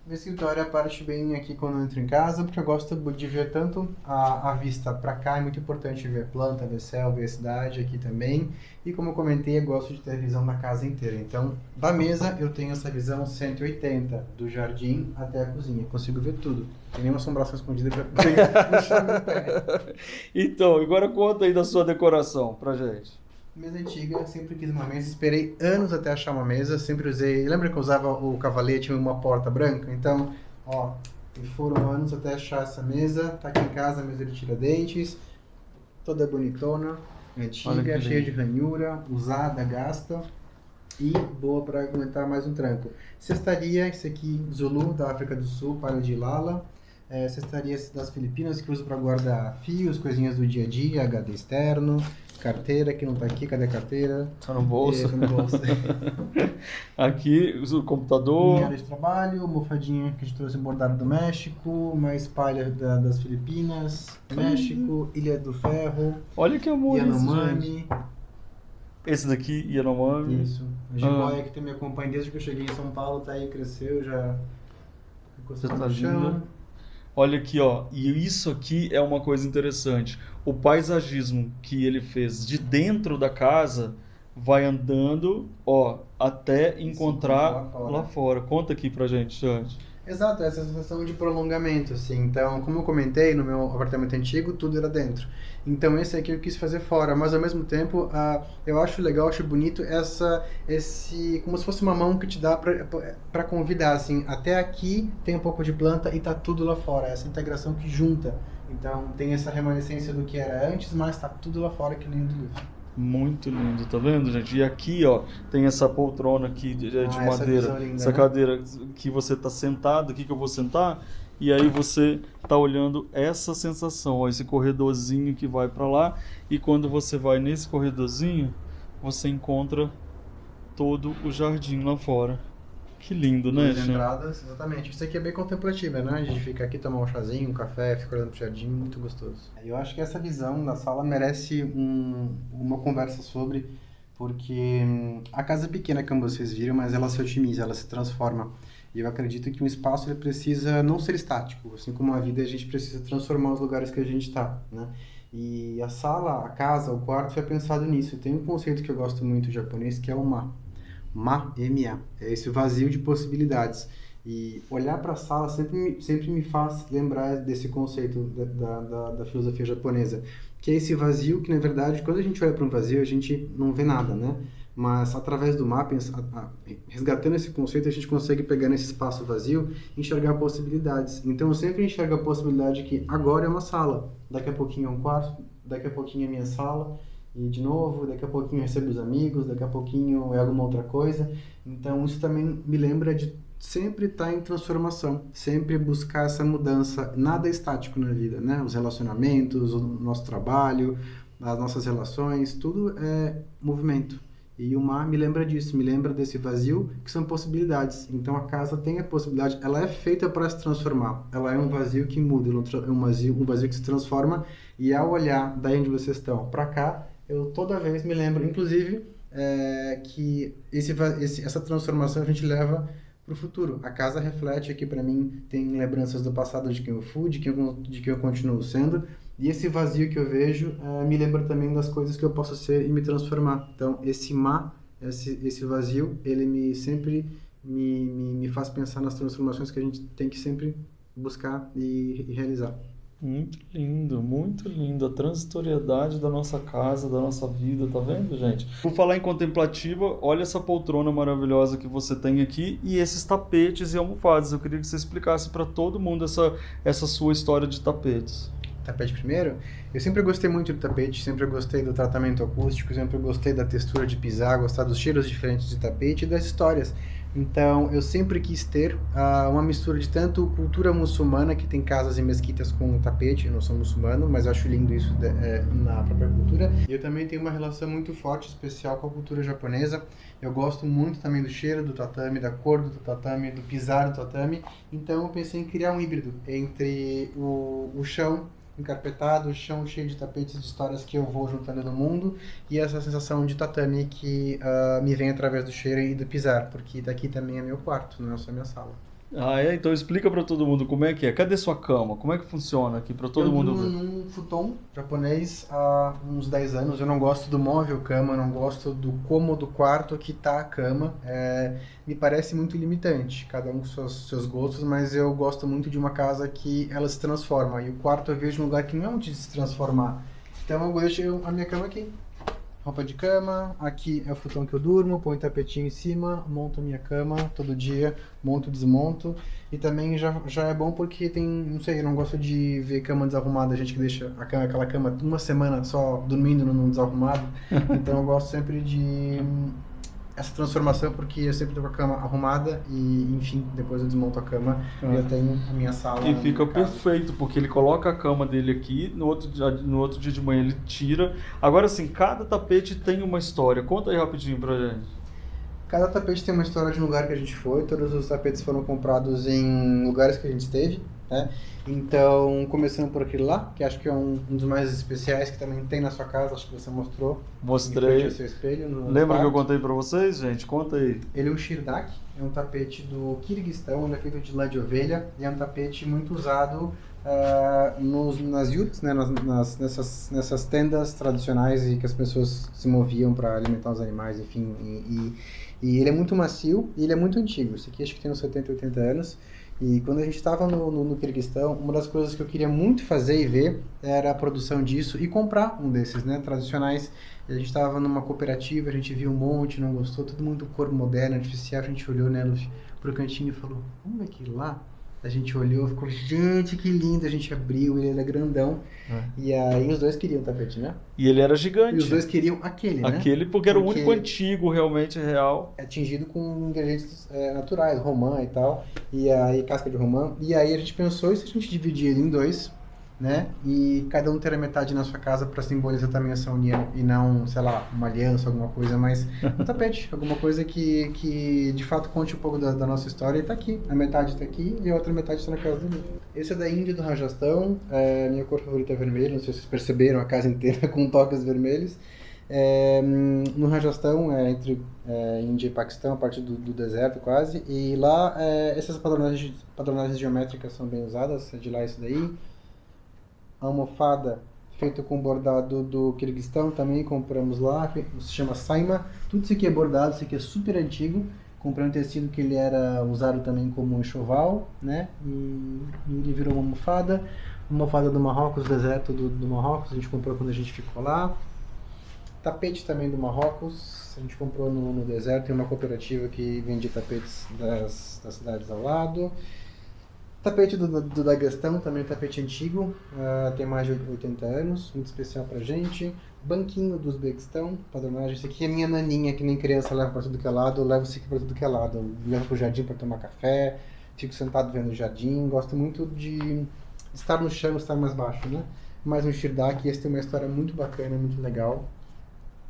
Meu escritório é a parte bem aqui quando eu entro em casa, porque eu gosto de ver tanto a vista pra cá, é muito importante ver planta, ver céu, ver a cidade aqui também. E como eu comentei, eu gosto de ter a visão da casa inteira. Então, da mesa eu tenho essa visão 180, do jardim até a cozinha. Eu consigo ver tudo. Tem nenhuma assombração escondida pra no chão do pé. Então, agora conta aí da sua decoração pra gente. Mesa antiga, eu sempre quis uma mesa, esperei anos até achar uma mesa, sempre usei... Lembra que eu usava o cavalete e uma porta branca? Então, ó, e foram anos até achar essa mesa, tá aqui em casa, a mesa de Tiradentes, toda bonitona. Antiga, cheia de ranhura, usada, gasta e boa para aguentar mais um tranco. Cestaria, esse aqui, Zulu, da África do Sul, palha de Lala. Cestaria das Filipinas, que uso para guardar fios, coisinhas do dia a dia, HD externo. Carteira, que não tá aqui, cadê a carteira? Tá no bolso. Tá no bolso. Aqui, o computador. Minha área de trabalho, almofadinha que a gente trouxe bordado do México, mais palha das Filipinas, México, Ilha do Ferro, Olha que amor isso, gente. Yanomami. Esse daqui, Yanomami. Isso. A jiboia que me acompanha desde que eu cheguei em São Paulo, tá aí, cresceu, já ficou Você tá no chão. linda. Olha aqui, ó. E isso aqui é uma coisa interessante. O paisagismo que ele fez de dentro da casa vai andando, ó, até encontrar lá fora. Conta aqui pra gente, Xande. Exato, essa sensação de prolongamento, assim. Então, como eu comentei, no meu apartamento antigo, tudo era dentro. Então, esse aqui eu quis fazer fora, mas ao mesmo tempo, eu acho legal, acho bonito como se fosse uma mão que te dá para convidar, assim. Até aqui tem um pouco de planta e tá tudo lá fora, essa integração que junta. Então, tem essa remanescência do que era antes, mas tá tudo lá fora que nem o do Louvre. Muito lindo, tá vendo, gente? E aqui, ó, tem essa poltrona aqui de madeira, linda, essa né? cadeira que você tá sentado, aqui que eu vou sentar, e aí você tá olhando essa sensação, ó, esse corredorzinho que vai para lá, e quando você vai nesse corredorzinho, você encontra todo o jardim lá fora. Que lindo, né, Duas Xande? entradas, exatamente. Isso aqui é bem contemplativa, né? A gente fica aqui, tomar um chazinho, um café, fica olhando pro jardim, muito gostoso. Eu acho que essa visão da sala merece uma conversa sobre, porque a casa é pequena, como vocês viram, mas ela se otimiza, ela se transforma. E eu acredito que um espaço ele precisa não ser estático, assim como a vida a gente precisa transformar os lugares que a gente está, né? E a sala, a casa, o quarto foi pensado nisso. Tem um conceito que eu gosto muito japonês que é o ma. Ma, é esse vazio de possibilidades. E olhar para a sala sempre me faz lembrar desse conceito da filosofia japonesa, que é esse vazio que, na verdade, quando a gente olha para um vazio, a gente não vê nada, né? Mas através do mapa, resgatando esse conceito, a gente consegue pegar nesse espaço vazio e enxergar possibilidades. Então eu sempre enxergo a possibilidade que agora é uma sala, daqui a pouquinho é um quarto, daqui a pouquinho é minha sala, e de novo, daqui a pouquinho eu recebo os amigos, daqui a pouquinho é alguma outra coisa. Então isso também me lembra de sempre estar em transformação, sempre buscar essa mudança. Nada é estático na vida, né? Os relacionamentos, o nosso trabalho, as nossas relações, tudo é movimento. E o mar me lembra disso, me lembra desse vazio que são possibilidades. Então a casa tem a possibilidade, ela é feita para se transformar. Ela é um vazio que muda, é um vazio que se transforma. E ao olhar daí onde vocês estão para cá, eu toda vez me lembro, inclusive, que essa transformação a gente leva para o futuro. A casa reflete aqui para mim, tem lembranças do passado de quem eu fui, de quem eu continuo sendo. E esse vazio que eu vejo me lembra também das coisas que eu posso ser e me transformar. Então, esse vazio, ele sempre me faz pensar nas transformações que a gente tem que sempre buscar e realizar. Muito lindo. A transitoriedade da nossa casa, da nossa vida, tá vendo, gente? Por falar em contemplativa, olha essa poltrona maravilhosa que você tem aqui e esses tapetes e almofadas. Eu queria que você explicasse para todo mundo essa sua história de tapetes. Tapete primeiro, eu sempre gostei muito do tapete, sempre gostei do tratamento acústico, sempre gostei da textura de pisar, gostar dos cheiros diferentes de tapete e das histórias. Então, eu sempre quis ter uma mistura de tanto cultura muçulmana, que tem casas e mesquitas com tapete, eu não sou muçulmano, mas eu acho lindo isso na própria cultura. E eu também tenho uma relação muito forte, especial com a cultura japonesa. Eu gosto muito também do cheiro do tatame, da cor do tatame, do pisar do tatame. Então, eu pensei em criar um híbrido entre o chão encarpetado, o chão cheio de tapetes de histórias que eu vou juntando no mundo e essa sensação de tatame que me vem através do cheiro e do pisar, porque daqui também é meu quarto, não é só minha sala. Então explica para todo mundo como é que é. Cadê sua cama? Como é que funciona aqui para todo mundo ver? Eu durmo num futon japonês há uns 10 anos. Eu não gosto do móvel cama, não gosto do cômodo quarto que tá a cama. Me parece muito limitante, cada um com seus gostos, mas eu gosto muito de uma casa que ela se transforma. E o quarto eu vejo um lugar que não é onde se transformar. Então eu deixo a minha cama aqui. roupa de cama, aqui é o futão que eu durmo, ponho tapetinho em cima, monto minha cama todo dia, monto, desmonto. E também já é bom porque tem, não sei, eu não gosto de ver cama desarrumada, gente que deixa aquela cama uma semana só dormindo num desarrumado. Então eu gosto sempre de essa transformação porque eu sempre tô com a cama arrumada e, enfim, depois eu desmonto a cama e eu tenho a minha sala. E fica perfeito, porque ele coloca a cama dele aqui, no outro dia de manhã ele tira. Agora sim, cada tapete tem uma história. Conta aí rapidinho pra gente. Cada tapete tem uma história de um lugar que a gente foi, todos os tapetes foram comprados em lugares que a gente esteve, né? Então, começando por aquele lá, que acho que é um dos mais especiais, que também tem na sua casa, acho que você mostrou. Mostrei. Em frente ao seu espelho, no Lembra quarto. que eu contei pra vocês, gente? Conta aí. Ele é um shirdak, é um tapete do Quirguistão, ele é feito de lã de ovelha, e é um tapete muito usado nas yurts, né, nessas tendas tradicionais e que as pessoas se moviam para alimentar os animais, enfim. E ele é muito macio e ele é muito antigo. Esse aqui acho que tem uns 70, 80 anos. E quando a gente estava no Quirguistão, uma das coisas que eu queria muito fazer e ver era a produção disso e comprar um desses, né, tradicionais. A gente estava numa cooperativa, a gente viu um monte, não gostou, todo mundo cor moderna, artificial. A gente olhou, né, Luffy, pro cantinho e falou, vamos ver aquilo lá? A gente olhou, ficou, gente, que lindo. A gente abriu, ele era grandão. E aí os dois queriam o tapete, né? E ele era gigante. E os dois queriam aquele, né? Aquele porque era o único antigo, realmente real. É tingido com ingredientes naturais, romã e tal. E aí, casca de romã. E aí a gente pensou, e se a gente dividir ele em dois, né? E cada um ter a metade na sua casa para simbolizar também essa união. E não, sei lá, uma aliança, alguma coisa, mas um tapete. Alguma coisa que de fato conte um pouco da nossa história. E tá aqui. A metade está aqui e a outra metade está na casa do Luffy. Esse é da Índia do Rajastão. Minha cor favorita é vermelho. Não sei se vocês perceberam, a casa inteira com toques vermelhos. No Rajastão, entre Índia e Paquistão, a parte do deserto quase. E lá, essas padronagens geométricas são bem usadas. É de lá isso daí. A almofada feita com bordado do Quirguistão também compramos lá, se chama Saima. Tudo isso aqui é bordado, isso aqui é super antigo. Comprei um tecido que ele era usado também como enxoval, né? E ele virou uma almofada. Almofada do Marrocos, deserto do Marrocos, a gente comprou quando a gente ficou lá. Tapete também do Marrocos, a gente comprou no deserto, tem uma cooperativa que vende tapetes das cidades ao lado. Tapete do Daguestão, também um tapete antigo, tem mais de 80 anos, muito especial pra gente. Banquinho do Uzbequistão, padronagem. Esse aqui é minha naninha, que nem criança leva pra tudo que é lado, eu levo esse aqui pra tudo que é lado. Eu levo pro jardim pra tomar café, fico sentado vendo o jardim, gosto muito de estar no chão, estar mais baixo, né? Mais um shirdak, esse tem uma história muito bacana, muito legal.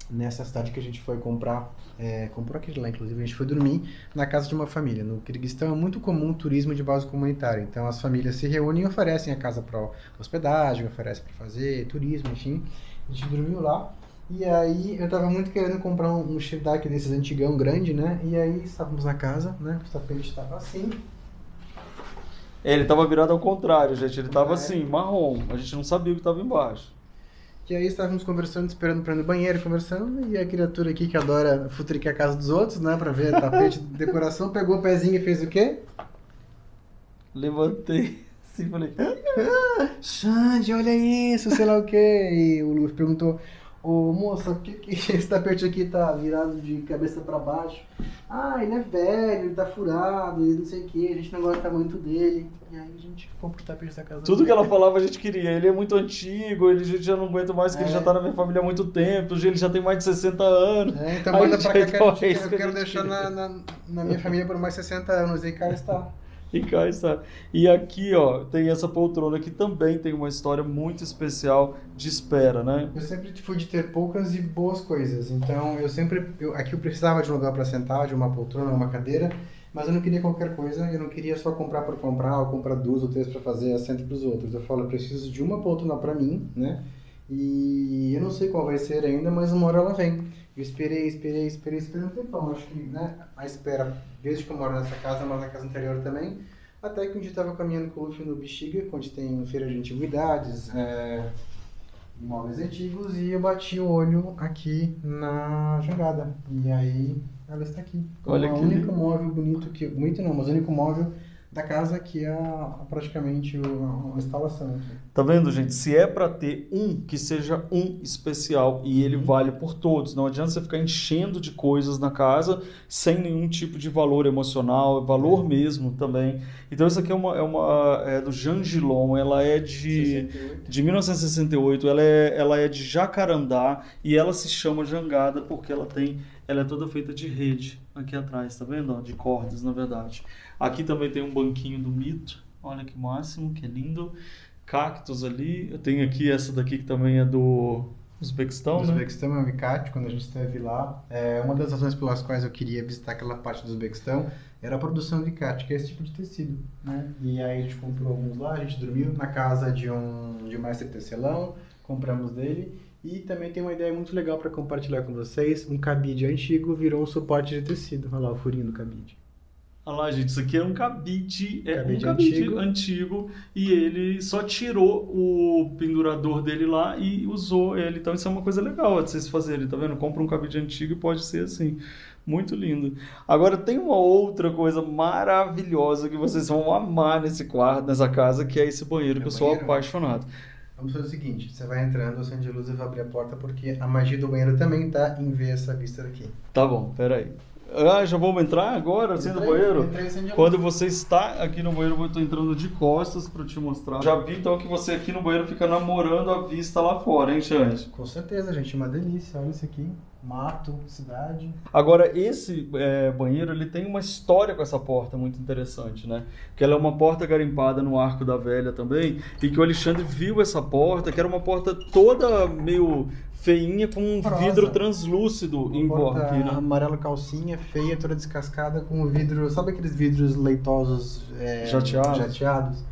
Nessa cidade que a gente foi comprar, comprou aquele lá inclusive, a gente foi dormir na casa de uma família. No Quirguistão é muito comum o turismo de base comunitária, então as famílias se reúnem e oferecem a casa para hospedagem, oferecem para fazer turismo, enfim. A gente dormiu lá e aí eu tava muito querendo comprar um shirdak desses antigão grande, né? E aí estávamos na casa, né? O tapete estava assim. Ele estava virado ao contrário, gente, ele estava assim, marrom, a gente não sabia o que estava embaixo. E aí estávamos conversando, esperando para ir no banheiro, conversando, e a criatura aqui que adora futricar a casa dos outros, né, para ver tapete de decoração, pegou o pezinho e fez o quê? Levantei assim, falei... Xande, olha isso, sei lá o quê. E o Luffy perguntou, ô moça, por que esse tapete aqui tá virado de cabeça para baixo? Ah, ele é velho, ele tá furado, e não sei o que, a gente não gosta muito dele. E aí a gente compra o tapete da casa Tudo dele. que ela falava a gente queria. Ele é muito antigo, a gente já não aguenta mais, que ele já tá na minha família há muito tempo, ele já tem mais de 60 anos. Então Aí manda a gente pra cá que então, é eu isso que a quero gente deixar queria. na minha família por mais 60 anos. E cá está. E cá está. E aqui, ó, tem essa poltrona que também tem uma história muito especial de espera, né? Eu sempre fui de ter poucas e boas coisas. Então aqui eu precisava de um lugar para sentar, de uma poltrona, uma cadeira. Mas eu não queria qualquer coisa, eu não queria só comprar por comprar, ou comprar duas ou três para fazer assento para os outros. Eu falo, eu preciso de uma poltrona para mim, né? E eu não sei qual vai ser ainda, mas uma hora ela vem. Eu esperei um tempão. Acho que, né, a espera, desde que eu moro nessa casa, mas na casa anterior também. Até que um dia eu estava caminhando com o Luffy no Bexiga, onde tem feira de antiguidades, imóveis antigos, e eu bati o olho aqui na jogada. E aí ela está aqui. Olha o que único lindo. móvel bonito bonito não, mas o único móvel da casa, que é praticamente a instalação aqui. Tá vendo, gente? Se é para ter um, que seja um especial e ele vale por todos. Não adianta você ficar enchendo de coisas na casa sem nenhum tipo de valor emocional, valor mesmo também. Então isso aqui é do Jean Gillon, ela é de 1968, ela é de jacarandá e ela se chama jangada porque ela é toda feita de rede aqui atrás, tá vendo? Ó, de cordas, na verdade. Aqui também tem um banquinho do Mito, olha que máximo, que lindo. Cactos ali, eu tenho aqui essa daqui que também é do Uzbequistão, né? Uzbequistão é o Icate, quando a gente esteve lá. Uma das razões pelas quais eu queria visitar aquela parte do Uzbequistão era a produção de Icate, que é esse tipo de tecido, né? E aí a gente comprou alguns lá, a gente dormiu na casa de um mestre tecelão, compramos dele. E também tem uma ideia muito legal para compartilhar com vocês. Um cabide antigo virou um suporte de tecido. Olha lá o furinho do cabide. Olha lá, gente, isso aqui é um cabide, Cabide antigo e ele só tirou o pendurador dele lá e usou ele. Então isso é uma coisa legal de vocês fazerem, tá vendo? Compra um cabide antigo e pode ser assim. Muito lindo. Agora tem uma outra coisa maravilhosa que vocês vão amar nesse quarto, nessa casa, que é esse banheiro, que eu sou apaixonado. Vamos fazer o seguinte, você vai entrando, acende a luz e vai abrir a porta, porque a magia do banheiro também tá em ver essa vista daqui. Tá bom, peraí. Já vamos entrar agora, assim, no banheiro? Quando você está aqui no banheiro, eu estou entrando de costas para te mostrar. Já vi, então, que você aqui no banheiro fica namorando a vista lá fora, hein, Xande? Com certeza, gente, uma delícia. Olha isso aqui, mato, cidade. Agora, esse banheiro, ele tem uma história com essa porta muito interessante, né? Que ela é uma porta garimpada no Arco da Velha também, e que o Alexandre viu essa porta, que era uma porta toda meio feinha, com um vidro translúcido em volta aqui, né? Amarelo calcinha, feia, toda descascada, com o vidro, sabe aqueles vidros leitosos jateados?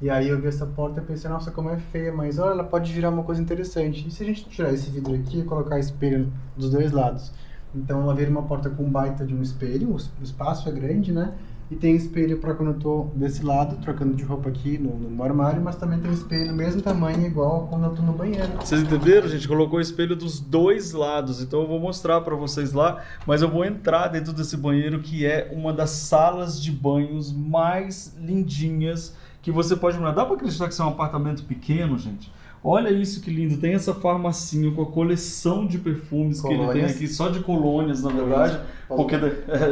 E aí eu vi essa porta e pensei, nossa, como é feia, mas olha, ela pode virar uma coisa interessante. E se a gente tirar esse vidro aqui e colocar espelho dos dois lados? Então ela vira uma porta com baita de um espelho, o espaço é grande, né? E tem espelho para quando eu tô desse lado, trocando de roupa aqui no armário, mas também tem espelho mesmo tamanho, igual quando eu tô no banheiro. Vocês entenderam, gente? Colocou o espelho dos dois lados, então eu vou mostrar para vocês lá, mas eu vou entrar dentro desse banheiro, que é uma das salas de banhos mais lindinhas que você pode imaginar. Dá para acreditar que isso é um apartamento pequeno, gente? Olha isso que lindo, tem essa farmacinha com a coleção de perfumes que ele tem aqui, só de colônias, na verdade, porque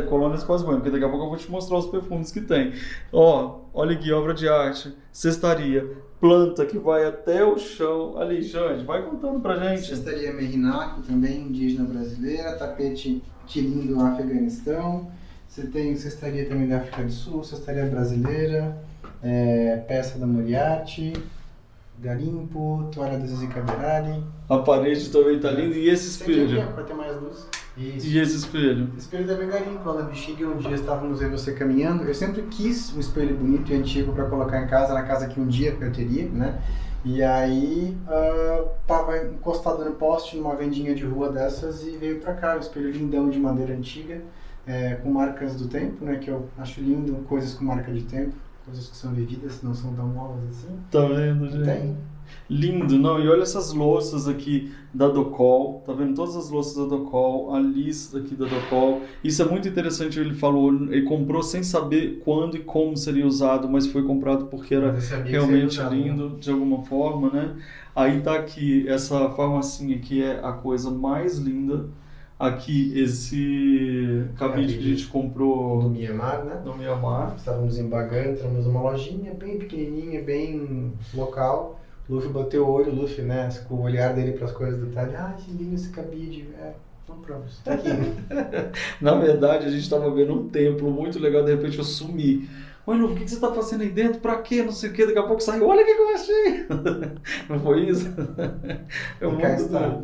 colônias pós-banho, porque daqui a pouco eu vou te mostrar os perfumes que tem. Ó, olha aqui, obra de arte, cestaria, planta que vai até o chão. Ali, Jande, vai contando pra gente. Cestaria Merinaco, também indígena brasileira, tapete Quilim do Afeganistão, você tem cestaria também da África do Sul, cestaria brasileira, peça da Moriarty, garimpo, toalha da Zizi Caberali. A parede também tá linda. E esse espelho? Para ter mais luz. Isso. E esse espelho? Esse espelho também garimpo. Lá na Bexiga, um dia estávamos eu e você caminhando. Eu sempre quis um espelho bonito e antigo para colocar em casa, na casa que um dia eu teria, né? E aí tava encostado no poste, numa vendinha de rua dessas, e veio pra cá. Um espelho lindão de madeira antiga, com marcas do tempo, né? Que eu acho lindo, coisas com marca de tempo. Coisas que são vividas, não são tão novas assim. Tá vendo, gente? Tem. Lindo, não? E olha essas louças aqui da Docol, tá vendo? Todas as louças da Docol, a lista aqui da Docol. Isso é muito interessante, ele falou, ele comprou sem saber quando e como seria usado, mas foi comprado porque era realmente lindo, de alguma forma, né? Aí tá aqui essa farmacinha que é a coisa mais linda. Aqui, esse cabide que a gente comprou do Mianmar, né? No Mianmar. Estávamos em Bagan, entramos numa lojinha bem pequenininha, bem local. O Luffy bateu o olho, o Luffy, né, com o olhar dele para as coisas do detalhe. Que lindo esse cabide. Compramos. Tá aqui. Na verdade, a gente estava vendo um templo muito legal, de repente eu sumi. Oi, Luffy, o que você está fazendo aí dentro? Pra quê? Não sei o que. Daqui a pouco saiu. Olha o que eu achei. Não foi isso?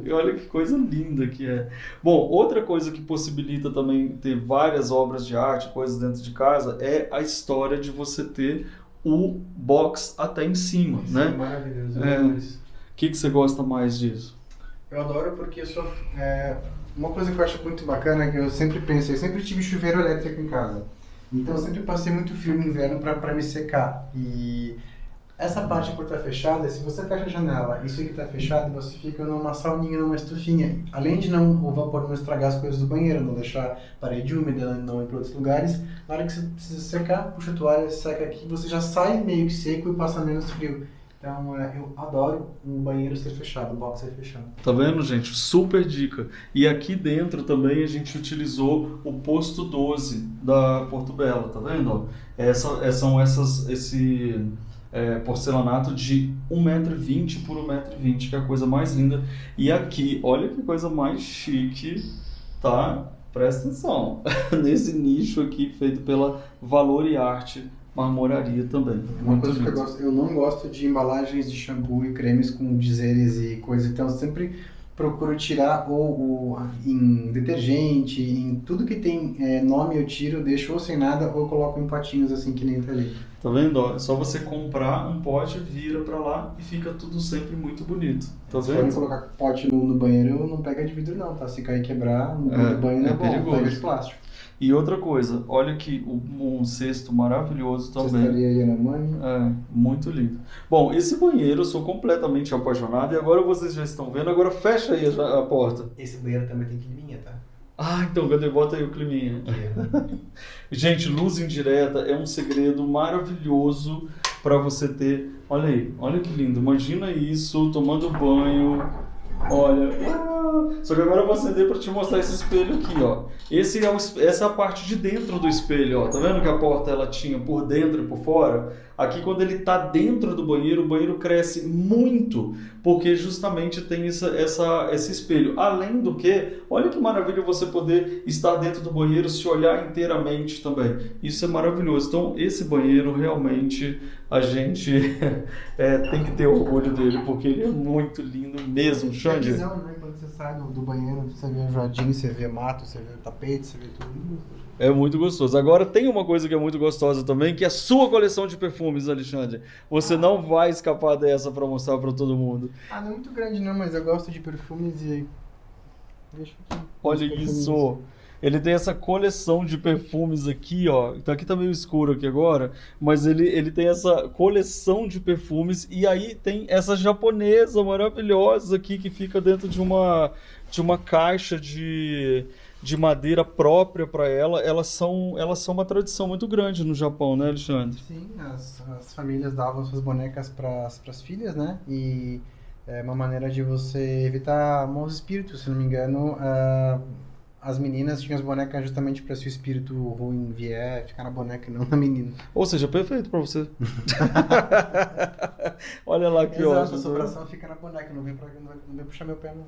E olha que coisa linda que é. Bom, outra coisa que possibilita também ter várias obras de arte, coisas dentro de casa, é a história de você ter o box até em cima, Sim, né? Maravilhoso. O que você gosta mais disso? Eu adoro porque eu sou... uma coisa que eu acho muito bacana é que eu sempre pensei, eu sempre tive chuveiro elétrico em casa. Então eu sempre passei muito frio no inverno para me secar. E Essa parte por estar fechada, se você fecha a janela e isso aqui está fechado, você fica numa sauninha, numa estufinha. Além de o vapor não estragar as coisas do banheiro, não deixar a parede úmida, não ir para outros lugares, na hora que você precisa secar, puxa a toalha, seca aqui, você já sai meio que seco e passa menos frio. Então, eu adoro um banheiro ser fechado, um box ser fechado. Tá vendo, gente? Super dica. E aqui dentro também a gente utilizou o posto 12 da Porto Belo, tá vendo? Ó, esse porcelanato de 1,20 m por 1,20 m, que é a coisa mais linda. E aqui, olha que coisa mais chique, tá? Presta atenção. Nesse nicho aqui, feito pela Valor e Arte Marmoraria também. Uma coisa que eu gosto, eu não gosto de embalagens de shampoo e cremes com dizeres e coisa, então eu sempre procuro tirar ou em detergente, em tudo que tem nome eu tiro, deixo ou sem nada ou coloco em potinhos assim que nem tá ali. Tá vendo? Ó, é só você comprar um pote, vira pra lá e fica tudo sempre muito bonito. Tá Se vendo? for colocar pote no banheiro, não pega de vidro não, tá? Se cair e quebrar, no banho não é bom, perigoso. pega de plástico. E outra coisa, olha aqui um cesto maravilhoso também. Cestaria aí na mãe. Muito lindo. Bom, esse banheiro eu sou completamente apaixonado e agora vocês já estão vendo. Agora fecha aí a porta. Esse banheiro também tem climinha, tá? Ah, então cadê? Bota aí o climinha. Gente, luz indireta é um segredo maravilhoso para você ter. Olha aí, olha que lindo. Imagina isso, tomando banho. Olha. Só que agora eu vou acender para te mostrar esse espelho aqui, ó. Essa é a parte de dentro do espelho, ó. Tá vendo que a porta ela tinha por dentro e por fora? Aqui quando ele tá dentro do banheiro, o banheiro cresce muito, porque justamente tem esse espelho. Além do que, olha que maravilha você poder estar dentro do banheiro, se olhar inteiramente também. Isso é maravilhoso. Então esse banheiro realmente a gente tem que ter orgulho dele, porque ele é muito lindo mesmo, Xande. É visão, né? Quando você sai do banheiro, você vê o jardim, você vê mato, você vê o tapete, você vê tudo. É muito gostoso. Agora tem uma coisa que é muito gostosa também, que é a sua coleção de perfumes, Alexandre. Você não vai escapar dessa para mostrar para todo mundo. Não é muito grande não, mas eu gosto de perfumes e... Deixa aqui. Olha isso! Ele tem essa coleção de perfumes aqui, ó. Então aqui tá meio escuro aqui agora, mas ele tem essa coleção de perfumes e aí tem essa japonesa maravilhosa aqui que fica dentro de uma caixa de madeira própria para ela. Elas são uma tradição muito grande no Japão, né, Alexandre? Sim, as famílias davam suas bonecas para as filhas, né? E é uma maneira de você evitar maus espíritos, se não me engano. As meninas tinham as bonecas justamente para se o espírito ruim vier, ficar na boneca e não na menina. Ou seja, perfeito para você. Olha lá que ótimo. ótimo. A sobração fica na boneca, não vem puxar meu pé, não.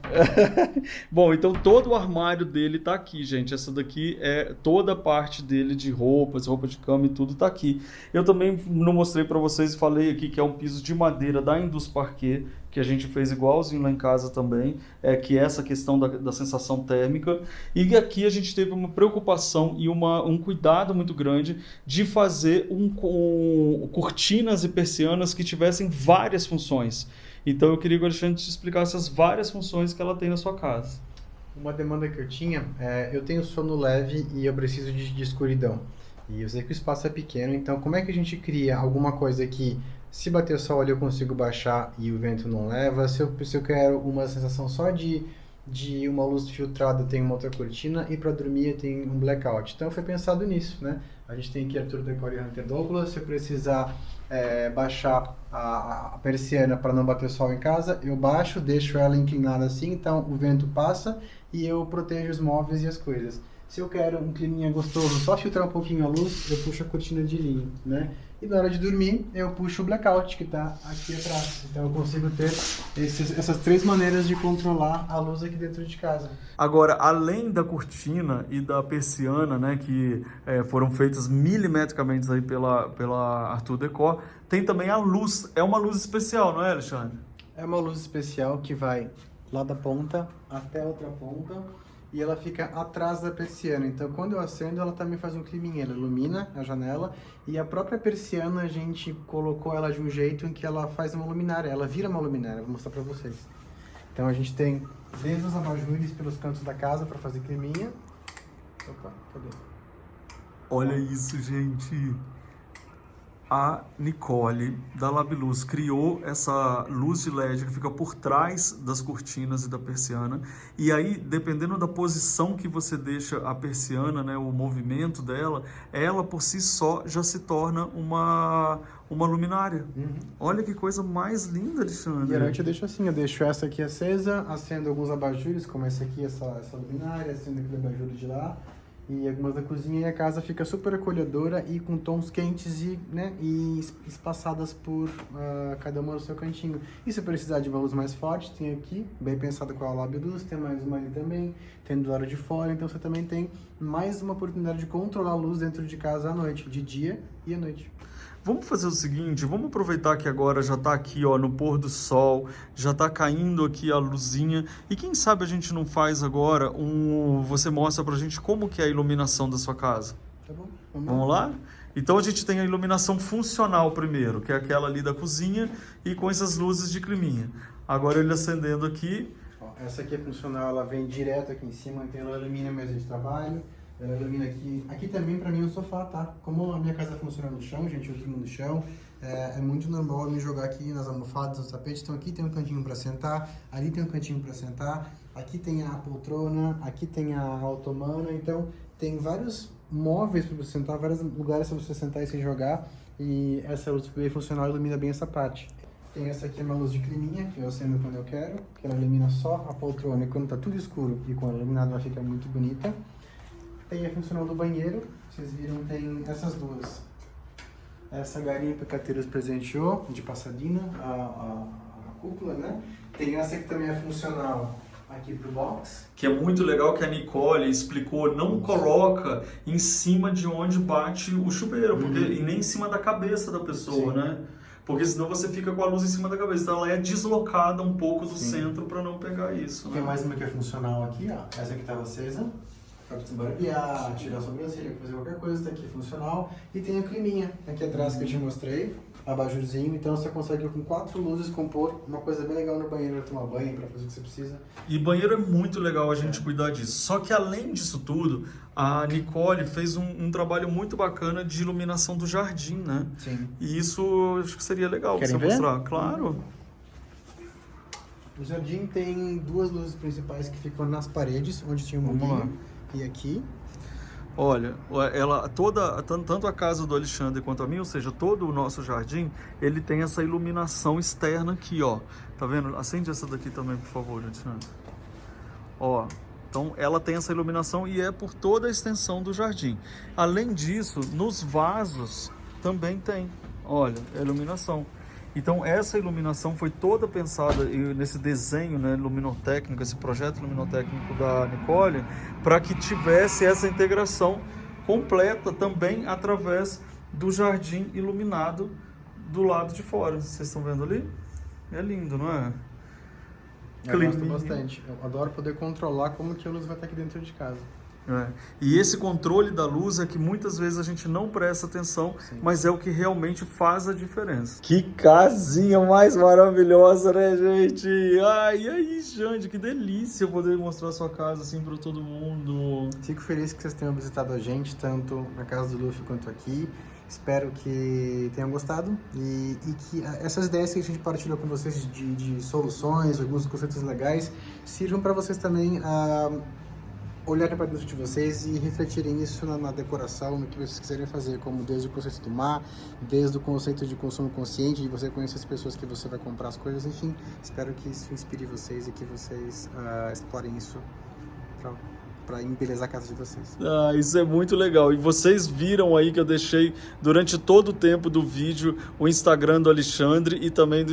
Bom, então todo o armário dele tá aqui, gente. Essa daqui é toda a parte dele de roupa de cama e tudo tá aqui. Eu também não mostrei para vocês, falei aqui que é um piso de madeira da Indus Parquet, que a gente fez igualzinho lá em casa também, que é essa questão da sensação térmica. E aqui a gente teve uma preocupação e um cuidado muito grande de fazer cortinas e persianas que tivessem várias funções. Então eu queria que o Alexandre te explicasse as várias funções que ela tem na sua casa. Uma demanda que eu tinha, eu tenho sono leve e eu preciso de escuridão. E eu sei que o espaço é pequeno, então como é que a gente cria alguma coisa que, se bater sol ali eu consigo baixar e o vento não leva? Se eu quero uma sensação só de uma luz filtrada, eu tenho uma outra cortina, e para dormir eu tenho um blackout. Então foi pensado nisso, né? A gente tem aqui Arthur Decor e Hunter Douglas. Se eu precisar baixar a persiana para não bater sol em casa, eu baixo, deixo ela inclinada assim, então o vento passa e eu protejo os móveis e as coisas. Se eu quero um climinha gostoso, só filtrar um pouquinho a luz, eu puxo a cortina de linho, né? E na hora de dormir, eu puxo o blackout, que está aqui atrás. Então eu consigo ter essas três maneiras de controlar a luz aqui dentro de casa. Agora, além da cortina e da persiana, né, que foram feitas milimetricamente aí pela Arthur Decor, tem também a luz. É uma luz especial, não é, Alexandre? É uma luz especial que vai lá da ponta até a outra ponta. E ela fica atrás da persiana. Então, quando eu acendo, ela também faz um climinha. Ela ilumina a janela. E a própria persiana, a gente colocou ela de um jeito em que ela faz uma luminária. Ela vira uma luminária. Vou mostrar pra vocês. Então, a gente tem desde os abajures pelos cantos da casa para fazer climinha. Opa, cadê? Olha isso, gente. a Nicole da Labiluz criou essa luz de LED que fica por trás das cortinas e da persiana. E aí, dependendo da posição que você deixa a persiana, né, o movimento dela, ela por si só já se torna uma luminária. Olha que coisa mais linda, Alexandre. E à noite eu deixo assim, eu deixo essa aqui acesa, acendo alguns abajures, como esse aqui, essa luminária, acendo aquele abajur de lá. E algumas da cozinha, e a casa fica super acolhedora e com tons quentes e, né, e espaçadas por cada uma no seu cantinho. E se precisar de uma luz mais forte, tem aqui, bem pensado com a Labiluz, tem mais uma ali também, tem do lado de fora, então você também tem mais uma oportunidade de controlar a luz dentro de casa à noite, de dia e à noite. Vamos fazer o seguinte, vamos aproveitar que agora já está aqui, ó, no pôr do sol, já está caindo aqui a luzinha, e quem sabe a gente não faz agora você mostra pra gente como que é a iluminação da sua casa. Tá bom? Vamos lá? Então a gente tem a iluminação funcional primeiro, que é aquela ali da cozinha e com essas luzes de climinha. Agora ele acendendo aqui. Ó, essa aqui é funcional, ela vem direto aqui em cima, então ela ilumina a mesa de trabalho. Ela ilumina aqui. Aqui também pra mim é um sofá, tá? Como a minha casa funciona no chão, gente, eu durmo no chão, é muito normal eu me jogar aqui nas almofadas, nos tapetes. Então aqui tem um cantinho pra sentar, ali tem um cantinho pra sentar, aqui tem a poltrona, aqui tem a otomana. Então tem vários móveis para você sentar, vários lugares para você sentar e se jogar. E essa luz bem funcional ilumina bem essa parte. Tem essa aqui, uma luz de climinha, que eu acendo quando eu quero, que ela ilumina só a poltrona, e quando tá tudo escuro e quando iluminado ela fica muito bonita. Tem a funcional do banheiro, vocês viram, tem essas duas. Essa garimpa que a Teres presenteou, de passadina, a cúpula, né? Tem essa que também é funcional aqui pro box. Que é muito legal, que a Nicole explicou, não coloca em cima de onde bate o chuveiro, porque, e nem em cima da cabeça da pessoa, né? Porque senão você fica com a luz em cima da cabeça. Então ela é deslocada um pouco do centro para não pegar isso. Tem mais uma que é funcional aqui, ó. Essa aqui estava acesa. Para você barbear, tirar a sobrancelha, fazer qualquer coisa, tá aqui funcional. E tem a climinha aqui atrás que eu te mostrei, abajurzinho. Então você consegue com 4 luzes compor uma coisa bem legal no banheiro para tomar banho, para fazer o que você precisa. E banheiro é muito legal a gente cuidar disso. Só que além disso tudo, a Nicole fez um trabalho muito bacana de iluminação do jardim, né? Sim. E isso acho que seria legal Querem você ver? mostrar. Claro. O jardim tem 2 luzes principais que ficam nas paredes, onde tinha um Vamos lá. murinho. E aqui. Olha, ela tanto a casa do Alexandre quanto a minha, ou seja, todo o nosso jardim, ele tem essa iluminação externa aqui, ó. Tá vendo? Acende essa daqui também, por favor, Alexandre. Ó, então ela tem essa iluminação e é por toda a extensão do jardim. Além disso, nos vasos também tem, olha, a iluminação. Então essa iluminação foi toda pensada nesse desenho, né, luminotécnico, esse projeto luminotécnico da Nicole, para que tivesse essa integração completa também através do jardim iluminado do lado de fora. Vocês estão vendo ali? É lindo, não é? Eu gosto bastante. Eu adoro poder controlar como que a luz vai estar aqui dentro de casa. É. E esse controle da luz é que muitas vezes a gente não presta atenção, mas é o que realmente faz a diferença. Que casinha mais maravilhosa, né, gente? Ai, e aí, Xande, que delícia poder mostrar a sua casa assim para todo mundo. Fico feliz que vocês tenham visitado a gente, tanto na casa do Luffy quanto aqui. Espero que tenham gostado e que essas ideias que a gente partilhou com vocês de soluções, alguns conceitos legais, sirvam para vocês também olharem para dentro de vocês e refletirem isso na decoração, no que vocês quiserem fazer, como desde o conceito do mar, desde o conceito de consumo consciente, de você conhecer as pessoas que você vai comprar as coisas, enfim. Espero que isso inspire vocês e que vocês explorem isso para embelezar a casa de vocês. Ah, isso é muito legal. E vocês viram aí que eu deixei durante todo o tempo do vídeo o Instagram do Alexandre e também o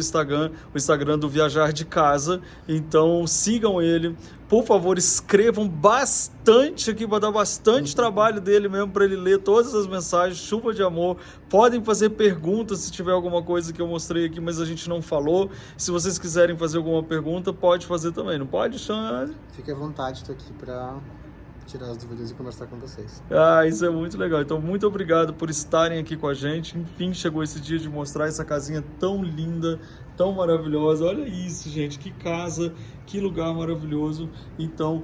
Instagram do Viajar de Casa. Então sigam ele. Por favor, escrevam bastante aqui, vai dar bastante trabalho dele mesmo para ele ler todas as mensagens, chuva de amor. Podem fazer perguntas se tiver alguma coisa que eu mostrei aqui, mas a gente não falou. Se vocês quiserem fazer alguma pergunta, pode fazer também, não pode, Xande? Fique à vontade, estou aqui para tirar as dúvidas e conversar com vocês. Ah, isso é muito legal. Então, muito obrigado por estarem aqui com a gente. Enfim, chegou esse dia de mostrar essa casinha tão linda, tão maravilhosa. Olha isso, gente, que casa, que lugar maravilhoso. Então,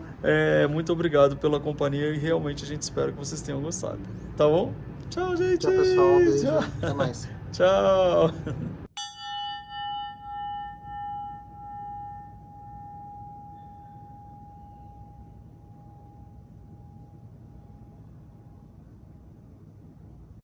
muito obrigado pela companhia e realmente a gente espera que vocês tenham gostado. Tá bom? Tchau, gente! Tchau, pessoal. Beijo. Tchau. Até mais. Tchau!